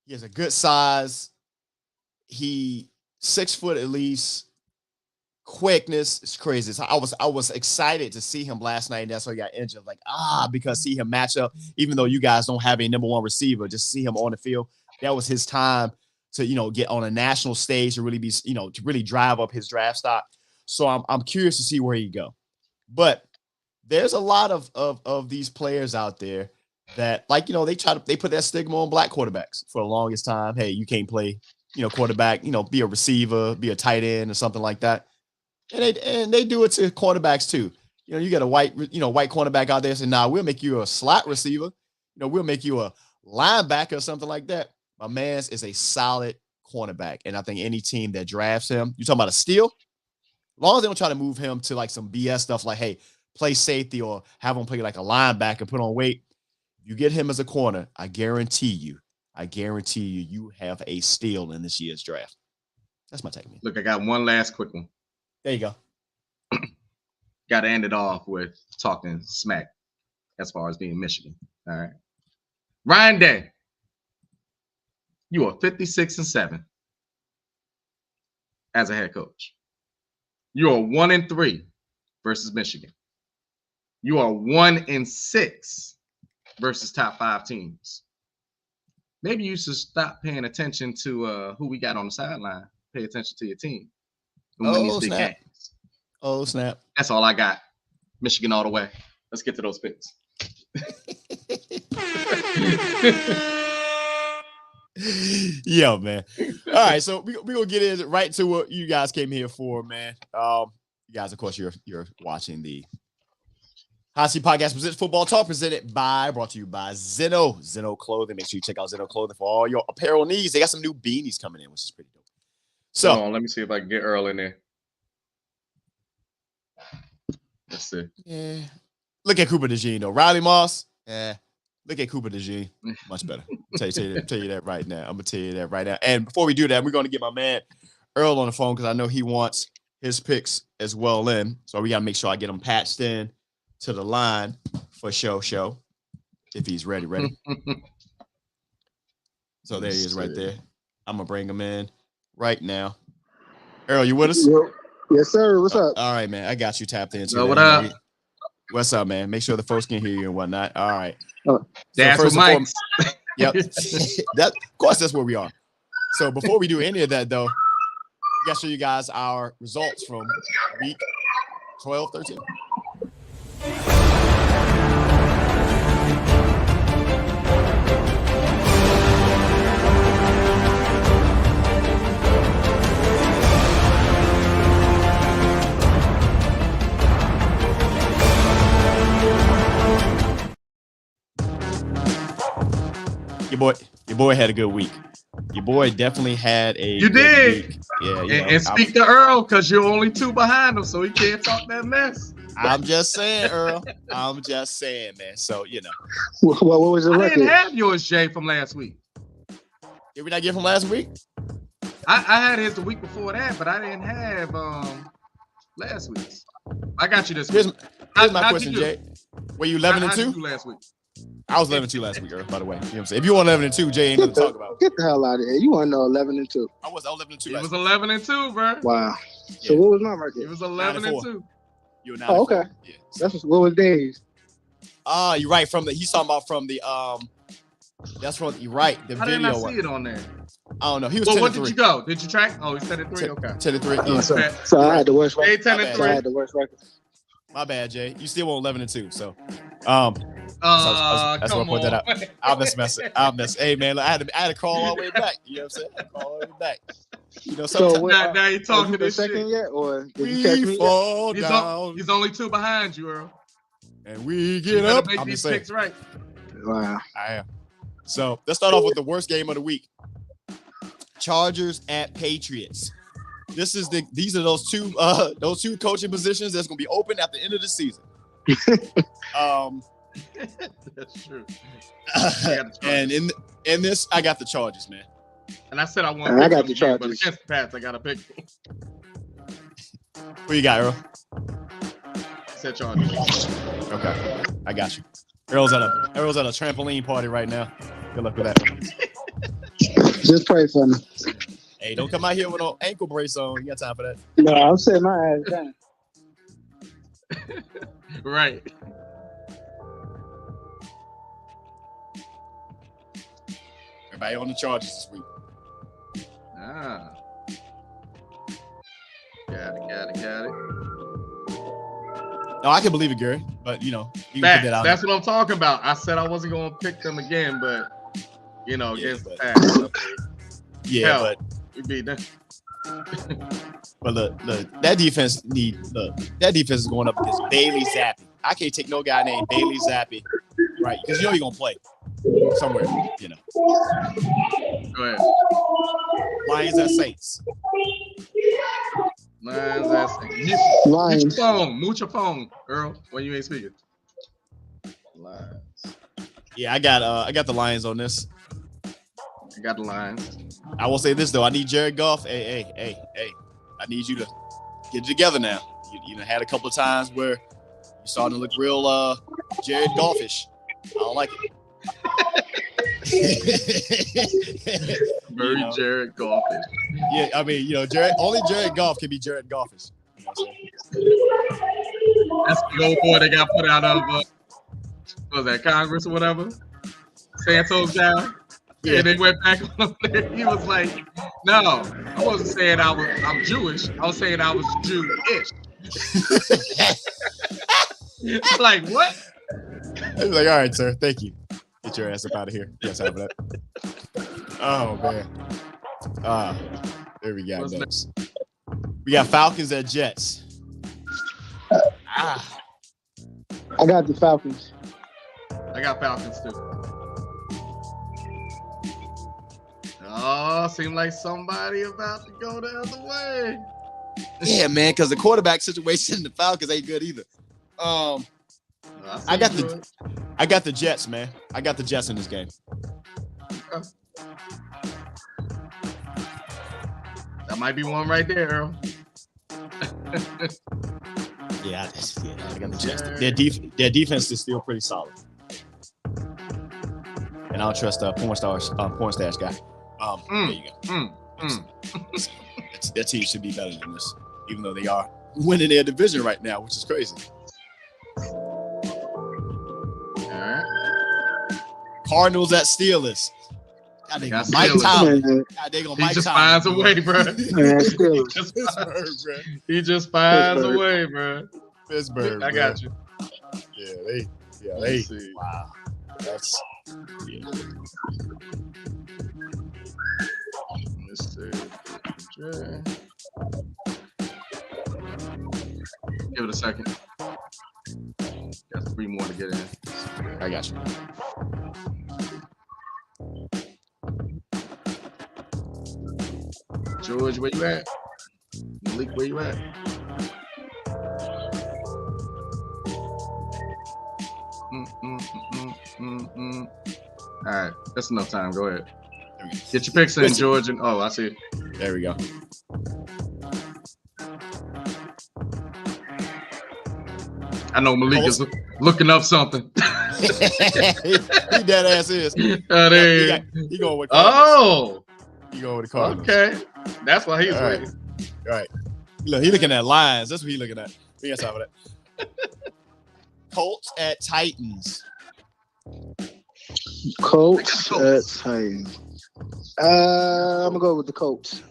He has a good size. He 6 foot at least. Quickness is crazy. So I was excited to see him last night, and that's why he got injured. Like, because see him match up, even though you guys don't have a number one receiver, just see him on the field. That was his time to, get on a national stage to really be, to really drive up his draft stock. So I'm curious to see where he go. But there's a lot of these players out there that, like, they put that stigma on black quarterbacks for the longest time. Hey, you can't play, quarterback, be a receiver, be a tight end or something like that. And they do it to cornerbacks too. You got a white cornerback out there saying, nah, we'll make you a slot receiver. We'll make you a linebacker or something like that. My man's is a solid cornerback. And I think any team that drafts him, you're talking about a steal, as long as they don't try to move him to like some BS stuff like, hey, play safety or have him play like a linebacker, put on weight. You get him as a corner, I guarantee you have a steal in this year's draft. That's my take. Look, I got one last quick one. There you go. Got to end it off with talking smack as far as being Michigan. All right. Ryan Day, you are 56-7 as a head coach. You are 1-3 versus Michigan. You are 1-6 versus top 5 teams. Maybe you should stop paying attention to who we got on the sideline. Pay attention to your team. Oh, snap. Games. Oh, snap. That's all I got. Michigan all the way. Let's get to those picks. Yo, man. All right, so we're going to get in right to what you guys came here for, man. You guys, of course, you're watching the Hot Seat Podcast presents Football Talk, brought to you by Zeno Clothing. Make sure you check out Zeno Clothing for all your apparel needs. They got some new beanies coming in, which is pretty dope. So, hold on, let me see if I can get Earl in there. Let's see. Yeah. Look at Cooper DeJean, though. Riley Moss, look at Cooper DeJean. Much better. Tell you that right now. I'm going to tell you that right now. And before we do that, we're going to get my man Earl on the phone because I know he wants his picks as well in. So we got to make sure I get him patched in to the line for show if he's ready. So there he is right there. I'm going to bring him in right now. Earl, you with us? Yes, sir. What's up? All right, man. I got you tapped in. What up? What's up, man? Make sure the folks can hear you and whatnot. All right. That's what Mike. Yep. Of course, that's where we are. So before we do any of that, though, I got to show you guys our results from week 12, 13. Your boy had a good week. Your boy definitely had a You did. Week. Yeah. And speak to Earl because you're only 2 behind him, so he can't talk that mess. I'm just saying, Earl. I'm just saying, man. So, What was the record? I didn't have yours, Jay, from last week. Did we not get from last week? I had his the week before that, but I didn't have last week's. I got you this week. Here's my question, Jay. Were you 11 and 2 last week? I was 11 and 2 last week, Earl, by the way. You know what I'm saying? If you want 11 and 2, Jay ain't nothing to talk about. Get the hell out of here. You want to know 11 and 2. I was 11 and 2 It was 11 and 2, bro. Wow. So what was my record? It was 11 and 2. You were 9 Oh, okay. Yeah. What was Dave's? You're right. He's talking about from the that's from you're right. The How video did I see one. it on there? I don't know. He was Well, 10 what and 3. did you go? Did you track? Oh, he said it 3. Okay. 10 and 3. Oh, Yeah. so I had the worst record. 10 and 3. I had the worst record. My bad, Jay. You still want 11 and 2. So that's why I put that out. I'll mess. Hey man, I had to crawl all the way back. You know what I'm saying? Crawl all the way back. So now you talking the this second shit. yet, or did you catch me? Fall down, He's only 2 behind you, Earl. and we You get better up. make I'm these just saying. picks right. Wow. I am. So let's start off with the worst game of the week. Chargers at Patriots. These are those two coaching positions that's gonna be open at the end of the season. That's true. And in this, I got the Chargers, man. And I said I want. I got the Chargers, but against the Pats, I got to pick. Who you got, Earl? I said Chargers. Okay, I got you. Earl's at a trampoline party right now. Good luck with that. Just pray for me. Hey, don't come out here with no ankle brace on. You got time for that? No, I'm sitting my ass down. Right. Everybody on the Chargers this week. Ah. Got it. No, I can believe it, Gary. But you can put that out. That's what I'm talking about. I said I wasn't going to pick them again, but against the Pats. But we beat them. But that defense is going up against Bailey Zappi. I can't take no guy named Bailey Zappi, right? Because you're gonna play somewhere, Go ahead. Lions at Saints. Lions at Saints. Lions. Mute your phone, Earl, when you ain't speaking. Lions. Yeah, I got the Lions on this. I got the Lions. I will say this though, I need Jared Goff. Hey, I need you to get it together now. You had a couple of times where you're starting to look real Jared Golfish. I don't like it. Very Jared Golfish. Yeah, I mean, only Jared Goff can be Jared Golfish. You know what I'm saying? That's the old boy that got put out of what was that, Congress or whatever? Santos guy. Yeah, they went back on there. He was like, "No, I wasn't saying I'm Jewish. I was saying I was Jewish." Like, what? He was like, "All right, sir, thank you. Get your ass up out of here." Yes, have that. Oh man. There we go. Next. We got Falcons at Jets. I got the Falcons. I got Falcons too. Oh, seems like somebody about to go the other way. Yeah, man, because the quarterback situation in the Falcons ain't good either. I got the Jets, man. I got the Jets in this game. Okay. That might be one right there, Earl. Yeah, I got the Jets. Their defense is still pretty solid. And I don't trust porn stash guy. There you go. Their team should be better than this, even though they are winning their division right now, which is crazy. All right. Cardinals at Steelers. God, they Got Mike Steelers. Tomlin. God, they gonna He Mike just Tomlin, finds a way, bro. He just finds a way, bro. Pittsburgh. I got you. Yeah, Let's they. see. Wow. That's. Yeah. Let's see. Give it a second. Got 3 more to get in. I got you. George, where you at? Malik, where you at? All right, that's enough time. Go ahead. Get your picks in, George. And I see it. There we go. I know Malik is looking up something. He dead ass is. He going with Cardinals. Oh. He going with the Cardinals. Okay. That's why he's waiting. All right. Look, he looking at lines. That's what he looking at. We got time for that. Colts at Titans. Colts at Titans. I'm gonna go with the Colts.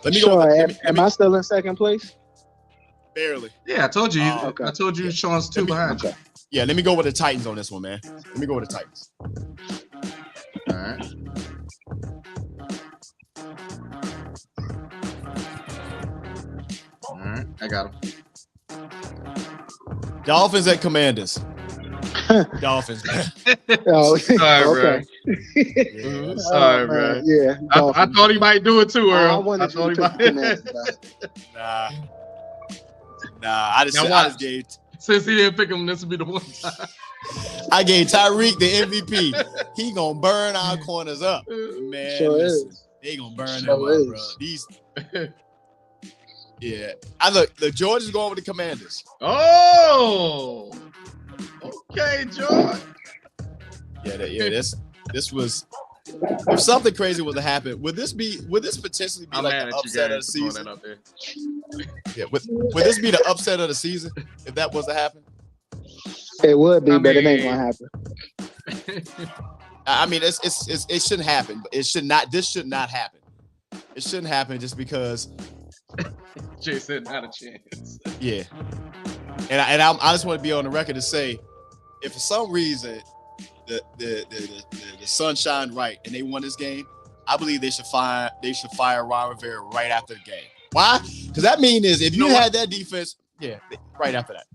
Let me go. Am I still in second place? Barely. Yeah, I told you. Okay. I told you Shawn's 2 behind. Okay. Yeah, let me go with the Titans on this one, man. Let me go with the Titans. All right. All right, I got him. Dolphins at Commanders. Dolphins. Oh, sorry, okay. Bro. Sorry, bro. Yeah. I thought he might do it too, Earl. I thought he might. Nah. I just gave. Since he didn't pick him, this would be the one time. I gave Tyreek the MVP. He gonna burn our corners up, man. Sure is. They gonna burn them up, bro. These. Yeah. Look, George is going with the Commanders. Oh. Okay, George. This was. If something crazy was to happen, would this potentially be like the upset of the season? Yeah, would this be the upset of the season if that was to happen? It would be, but it ain't gonna happen. I mean, it shouldn't happen. But it should not. This should not happen. It shouldn't happen just because. Jay said not a chance. Yeah, and I just want to be on the record to say, if for some reason the sun shined right and they won this game, I believe they should fire Ron Rivera right after the game. Why? Because that means is if you had that defense, right after that.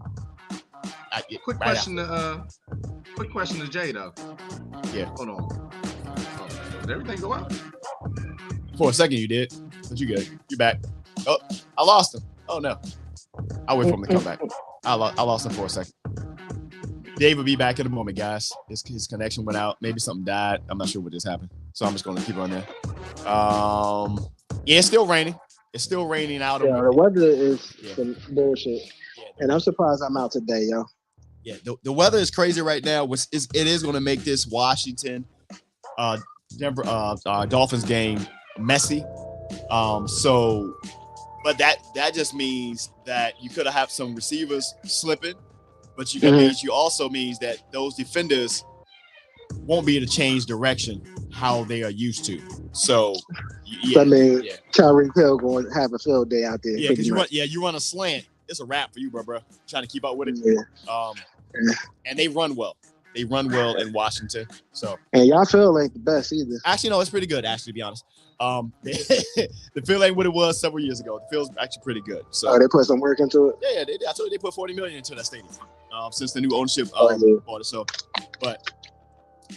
Quick question to Jay though. Yeah. Hold on. Did everything go out? For a second you did, but you good. You back. Oh, I lost him. Oh no. I'll wait for him to come back. I lost him for a second. Dave will be back in a moment, guys. His connection went out. Maybe something died. I'm not sure what just happened. So I'm just going to keep on there. It's still raining. It's still raining out. Yeah, the weather is some bullshit. And I'm surprised I'm out today, yo. Yeah, the weather is crazy right now. It is going to make this Washington Denver Dolphins game messy. But that just means that you could have some receivers slipping, but you also means that those defenders won't be able to change direction how they are used to. So, Tyreek Hill going to have a field day out there. Yeah, because you run a slant it's a wrap for you, bro. Trying to keep up with it. Yeah. And they run well. They run well in Washington. So and y'all feel ain't the best either. Actually, no, it's pretty good. Actually, to be honest, the field ain't what it was several years ago. The field's actually pretty good. So they put some work into it. Yeah, I told you they put $40 million into that stadium since the new ownership bought it. So, but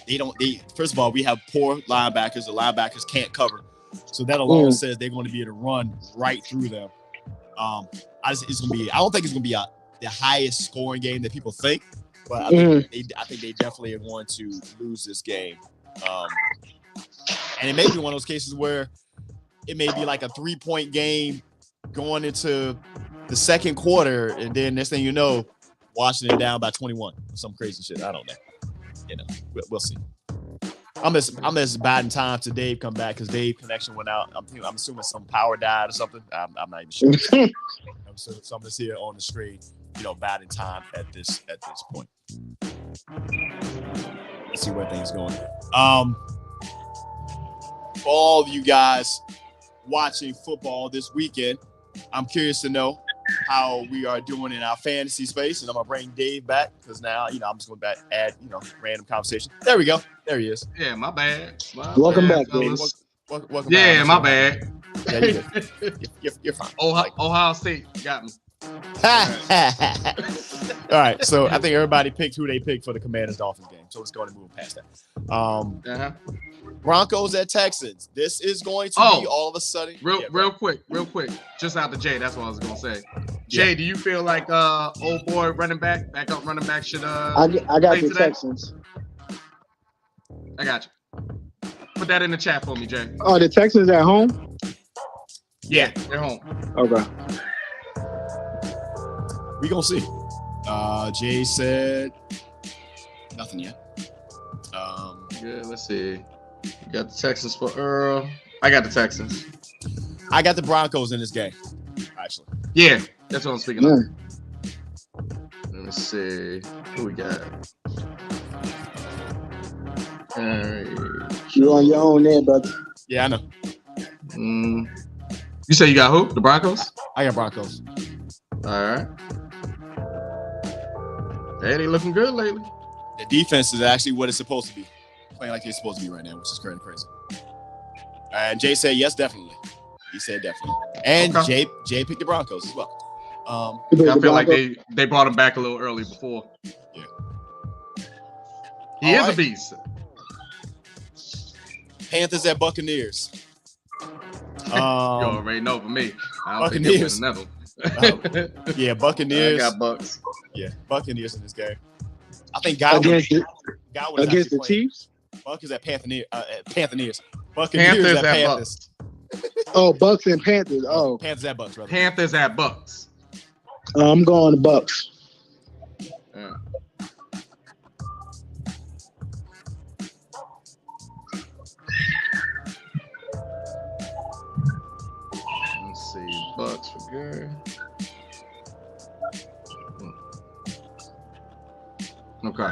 they don't. First of all, we have poor linebackers. The linebackers can't cover. So that alone says they're going to be able to run right through them. It's going to be. I don't think it's going to be the highest scoring game that people think, but I think they definitely are going to lose this game. And it may be one of those cases where it may be like a 3-point game going into the second quarter, and then next thing you know, Washington down by 21. Some crazy shit. I don't know. We'll see. I'm just biding time to Dave come back because Dave connection went out. I'm assuming some power died or something. I'm not even sure. So I'm just here on the street, biding time at this point. Let's see where things going. For all of you guys watching football this weekend, I'm curious to know how we are doing in our fantasy space, and I'm gonna bring Dave back because now I'm just going to add random conversation. There we go. There he is. Yeah, my bad. Welcome back, Dave. Welcome back. My bad. Yeah, you're fine. Ohio State got me. All right, so I think everybody picked who they picked for the Commanders-Dolphins game, so let's go and move past that. Broncos at Texans. This is going to be all of a sudden. Real quick. Just out to Jay. That's what I was gonna say. Jay, do you feel like old boy backup running back should I got the Texans. I got you. Put that in the chat for me, Jay. Oh, the Texans at home? Yeah, they're home. Okay. We gonna see. Jay said nothing yet. Good. Let's see. You got the Texans for Earl. I got the Texans. I got the Broncos in this game, actually. Yeah, that's what I'm speaking of. Let me see. Who we got? All right. You on your own there, brother. Yeah, I know. You say you got who? The Broncos? I got Broncos. All right. Hey, they looking good lately. The defense is actually what it's supposed to be. Playing like they're supposed to be right now, which is kind of crazy. And Jay said yes, definitely. He said definitely. And Jay picked the Broncos as well. I feel like they brought him back a little early before. Yeah. He is a beast. Panthers at Buccaneers. You already know for me. I don't Buccaneers. Think another. Yeah, Buccaneers. I got Bucks. Yeah, Buccaneers in this game. I think Godwin against the Chiefs. Bucks at Panthers. Buccaneers at Panthers. Oh, Bucks and Panthers. Oh, Panthers at Bucks, brother. Panthers at Bucks. I'm going to Bucks. Yeah. Let's see. Bucks for good. Okay.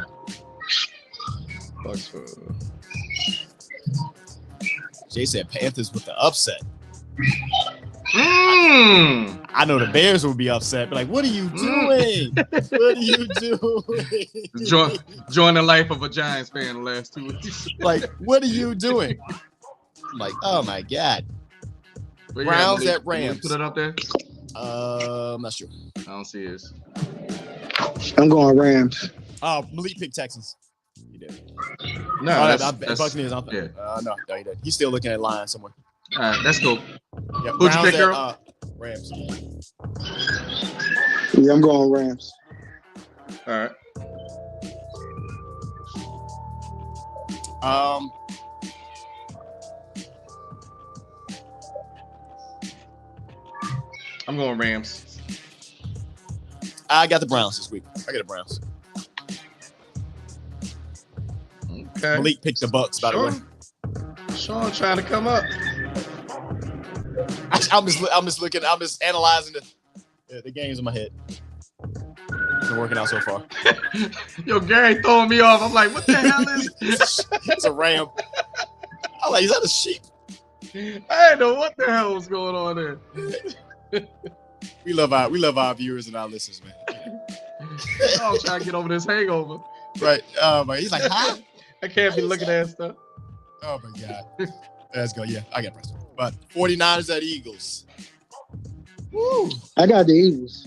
Bucks for. Jay said Panthers with the upset. I know the Bears will be upset, but like, what are you doing? What are you doing? Join the life of a Giants fan the last 2 weeks. Like, what are you doing? I'm like, oh my God. Browns at Rams. Put it up there? I'm not sure. I don't see it. I'm going Rams. Oh, Malik picked Texans. He did. No, that's Buccaneers. Yeah. No, he did. He's still looking at lines somewhere. All right, that's cool. Yeah, who'd you pick, girl? Rams. Yeah, I'm going Rams. All right. I'm going Rams. I got the Browns this week. I got the Browns. Okay. Malik picked the Bucks, by the way. Shawn trying to come up. I'm just analyzing the games in my head. It's been working out so far. Yo, Gary throwing me off. I'm like, what the hell is this? It's a ram. I'm like, is that a sheep? I didn't know what the hell was going on there. We love our viewers and our listeners, man. I'm trying to get over this hangover. Right. But he's like, huh? I can't be looking at stuff. Oh my God. Let's go. Yeah, I got pressed. But 49ers at Eagles. Woo. I got the Eagles.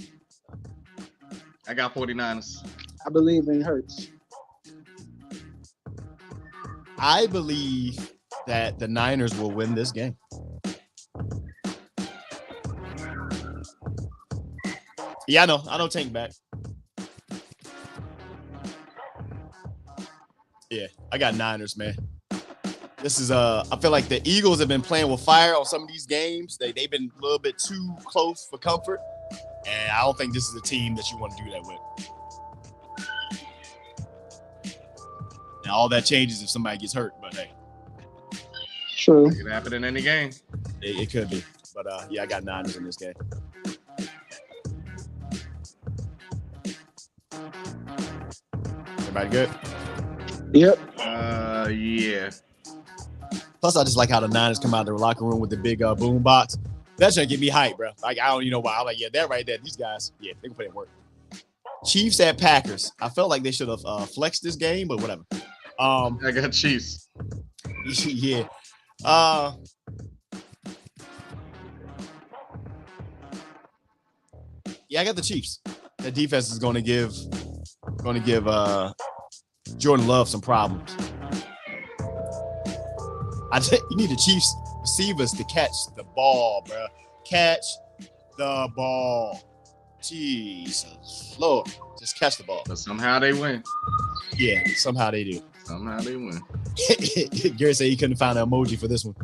I got 49ers. I believe in Hurts. I believe that the Niners will win this game. Yeah, I know Tank back. Yeah, I got Niners, man. This is I feel like the Eagles have been playing with fire on some of these games. They've been a little bit too close for comfort. And I don't think this is a team that you want to do that with. Now all that changes if somebody gets hurt, but hey. True. It could happen in any game. It could be. But yeah, I got Niners in this game. Everybody good? Yep. Yeah. Plus, I just like how the Niners come out of the locker room with the big boom box. That's gonna get me hyped, bro. Like, I don't even know why. I'm like, yeah, that right there. These guys, yeah, they can put it in work. Chiefs at Packers. I felt like they should have flexed this game, but whatever. I got Chiefs. Yeah. Yeah, I got the Chiefs. The defense is gonna give Jordan Love some problems. You need the Chiefs receivers to catch the ball, bro. Catch the ball. Jesus Lord. Just catch the ball. But somehow they win. Yeah, somehow they do. Somehow they win. Gary said he couldn't find an emoji for this one.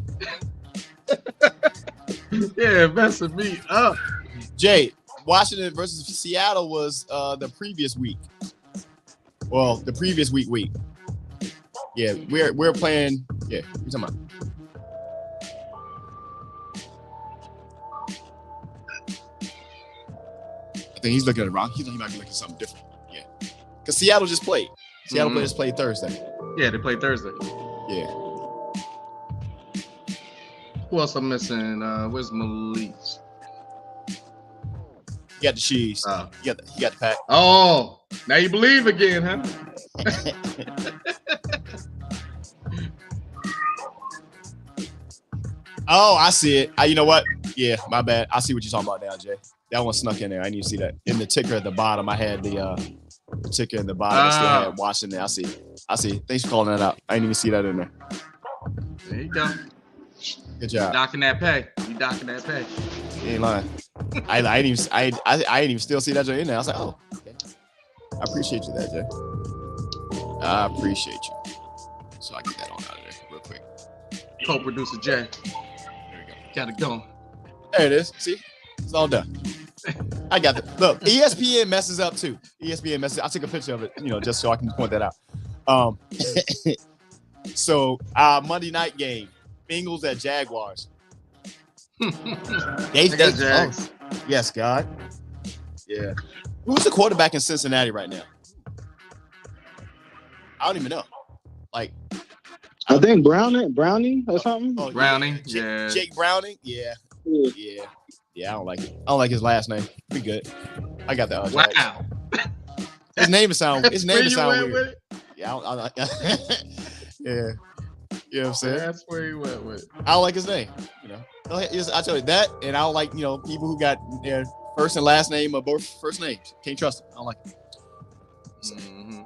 Yeah, messing me up. Jay, Washington versus Seattle was the previous week. Well, the previous week. Yeah, we're playing. Yeah, what you talking about? I think he's looking at it wrong. He might be looking at something different. Yeah, because Seattle just played. Seattle players played Thursday. Yeah, they played Thursday. Yeah. Who else I'm missing? Where's Malik? You got the Chiefs. You got the Pack. Oh, now you believe again, huh? Oh, I see it. You know what? Yeah, my bad. I see what you're talking about now, Jay. That one snuck in there. I need to see that. In the ticker at the bottom, I had the ticker in the bottom. I still had Washington. I see. Thanks for calling that out. I didn't even see that in there. There you go. Good job. Docking that pay. You docking that pay. You ain't lying. I didn't even still see that Jay in there. I was like, oh, okay. I appreciate you that, Jay. I appreciate you. So I get that on out of there real quick. Co-producer Jay. There we go. Got it going. There it is. See? It's all done. I got it. Look, ESPN messes up too. ESPN messes. I took a picture of it, just so I can point that out. So Monday night game, Bengals at Jaguars. They Jags. Yes, God. Yeah. Who's the quarterback in Cincinnati right now? I don't even know. Like, I think Browning or something. Oh, Browning. Yeah. Jake Browning. Yeah. I don't like it. I don't like his last name. Be good. I got that. Wow. His name is sound weird. With it? Yeah. Yeah. You know what I'm saying? That's where he went with. I don't like his name. I tell you that, and I don't like people who got their first and last name or both first names. Can't trust them. I don't like it. Mm-hmm.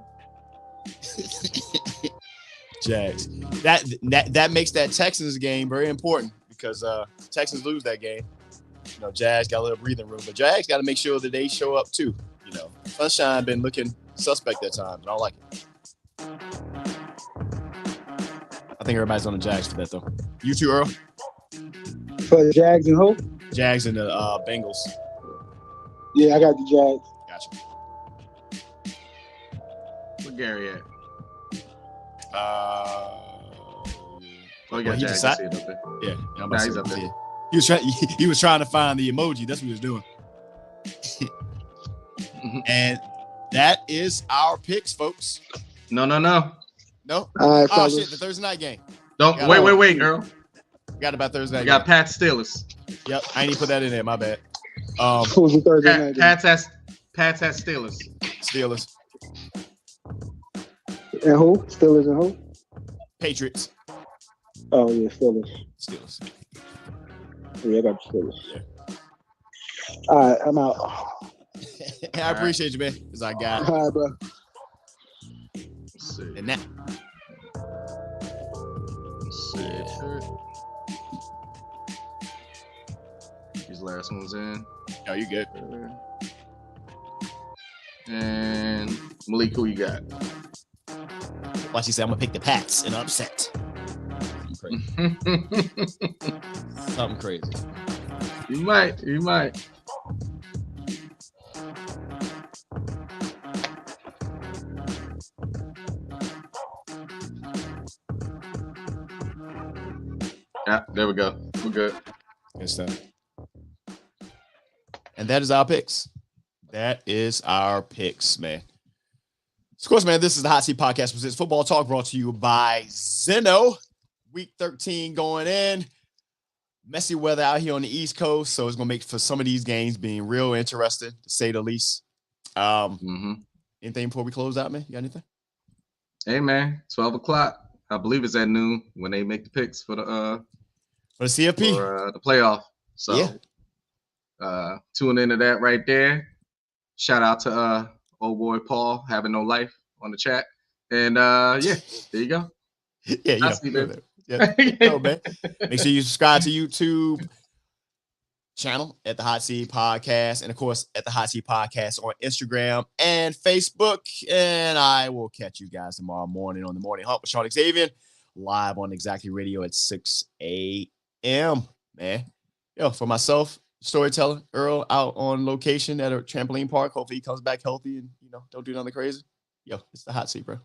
Jags. That makes that Texans game very important because Texans lose that game. Jags got a little breathing room, but Jags got to make sure that they show up too. Sunshine been looking suspect at times. I don't like it. I think everybody's on the Jags for that though. You too, Earl? For the Jags and who? Jags and the Bengals. Yeah, I got the Jags. Gotcha. Where Gary at? He Jags. decided. Up there. Yeah, he's up there. He was trying to find the emoji. That's what he was doing. And that is our picks, folks. No. No? All right, Oh, fellas. shit, the Thursday night game. Wait, Earl. Got about Thursday night We got game. Pat Steelers. Yep, I ain't even put that in there. My bad. Who's the Thursday night game? Pats at Steelers. Steelers. And who? Steelers and who? Patriots. Oh, yeah, Steelers. Steelers. Yeah, I got the Steelers. Yeah. All right, I'm out. I appreciate you, man. Because I got. All right, bro. Let's see. And that. Let's see. These last ones in. Oh, you good. And Malik, who you got? Watch, he said, I'm going to pick the Pats in upset. Something crazy. You might. Yeah, there we go. We're good. Good stuff. And that is our picks. That is our picks, man. Of course, man, this is the Hot Seat Podcast presents Football Talk, brought to you by Zeno. Week 13 going in. Messy weather out here on the East Coast, so it's going to make for some of these games being real interesting, to say the least. Anything before we close out, man? You got anything? Hey, man, 12 o'clock. I believe it's at noon when they make the picks for the CFP. For the playoff. So yeah. Tune into that right there. Shout out to old boy Paul having no life on the chat. And yeah, there you go. Yeah, yeah. Man. Make sure you subscribe to YouTube channel at the Hot Seat Podcast, and of course at the Hot Seat Podcast on Instagram and Facebook. And I will catch you guys tomorrow morning on the Morning Hump with Shawn Xavier, live on Exactly Radio at 6 a.m. Man, for myself, storyteller Earl out on location at a trampoline park. Hopefully he comes back healthy and don't do nothing crazy. It's the Hot Seat, bro.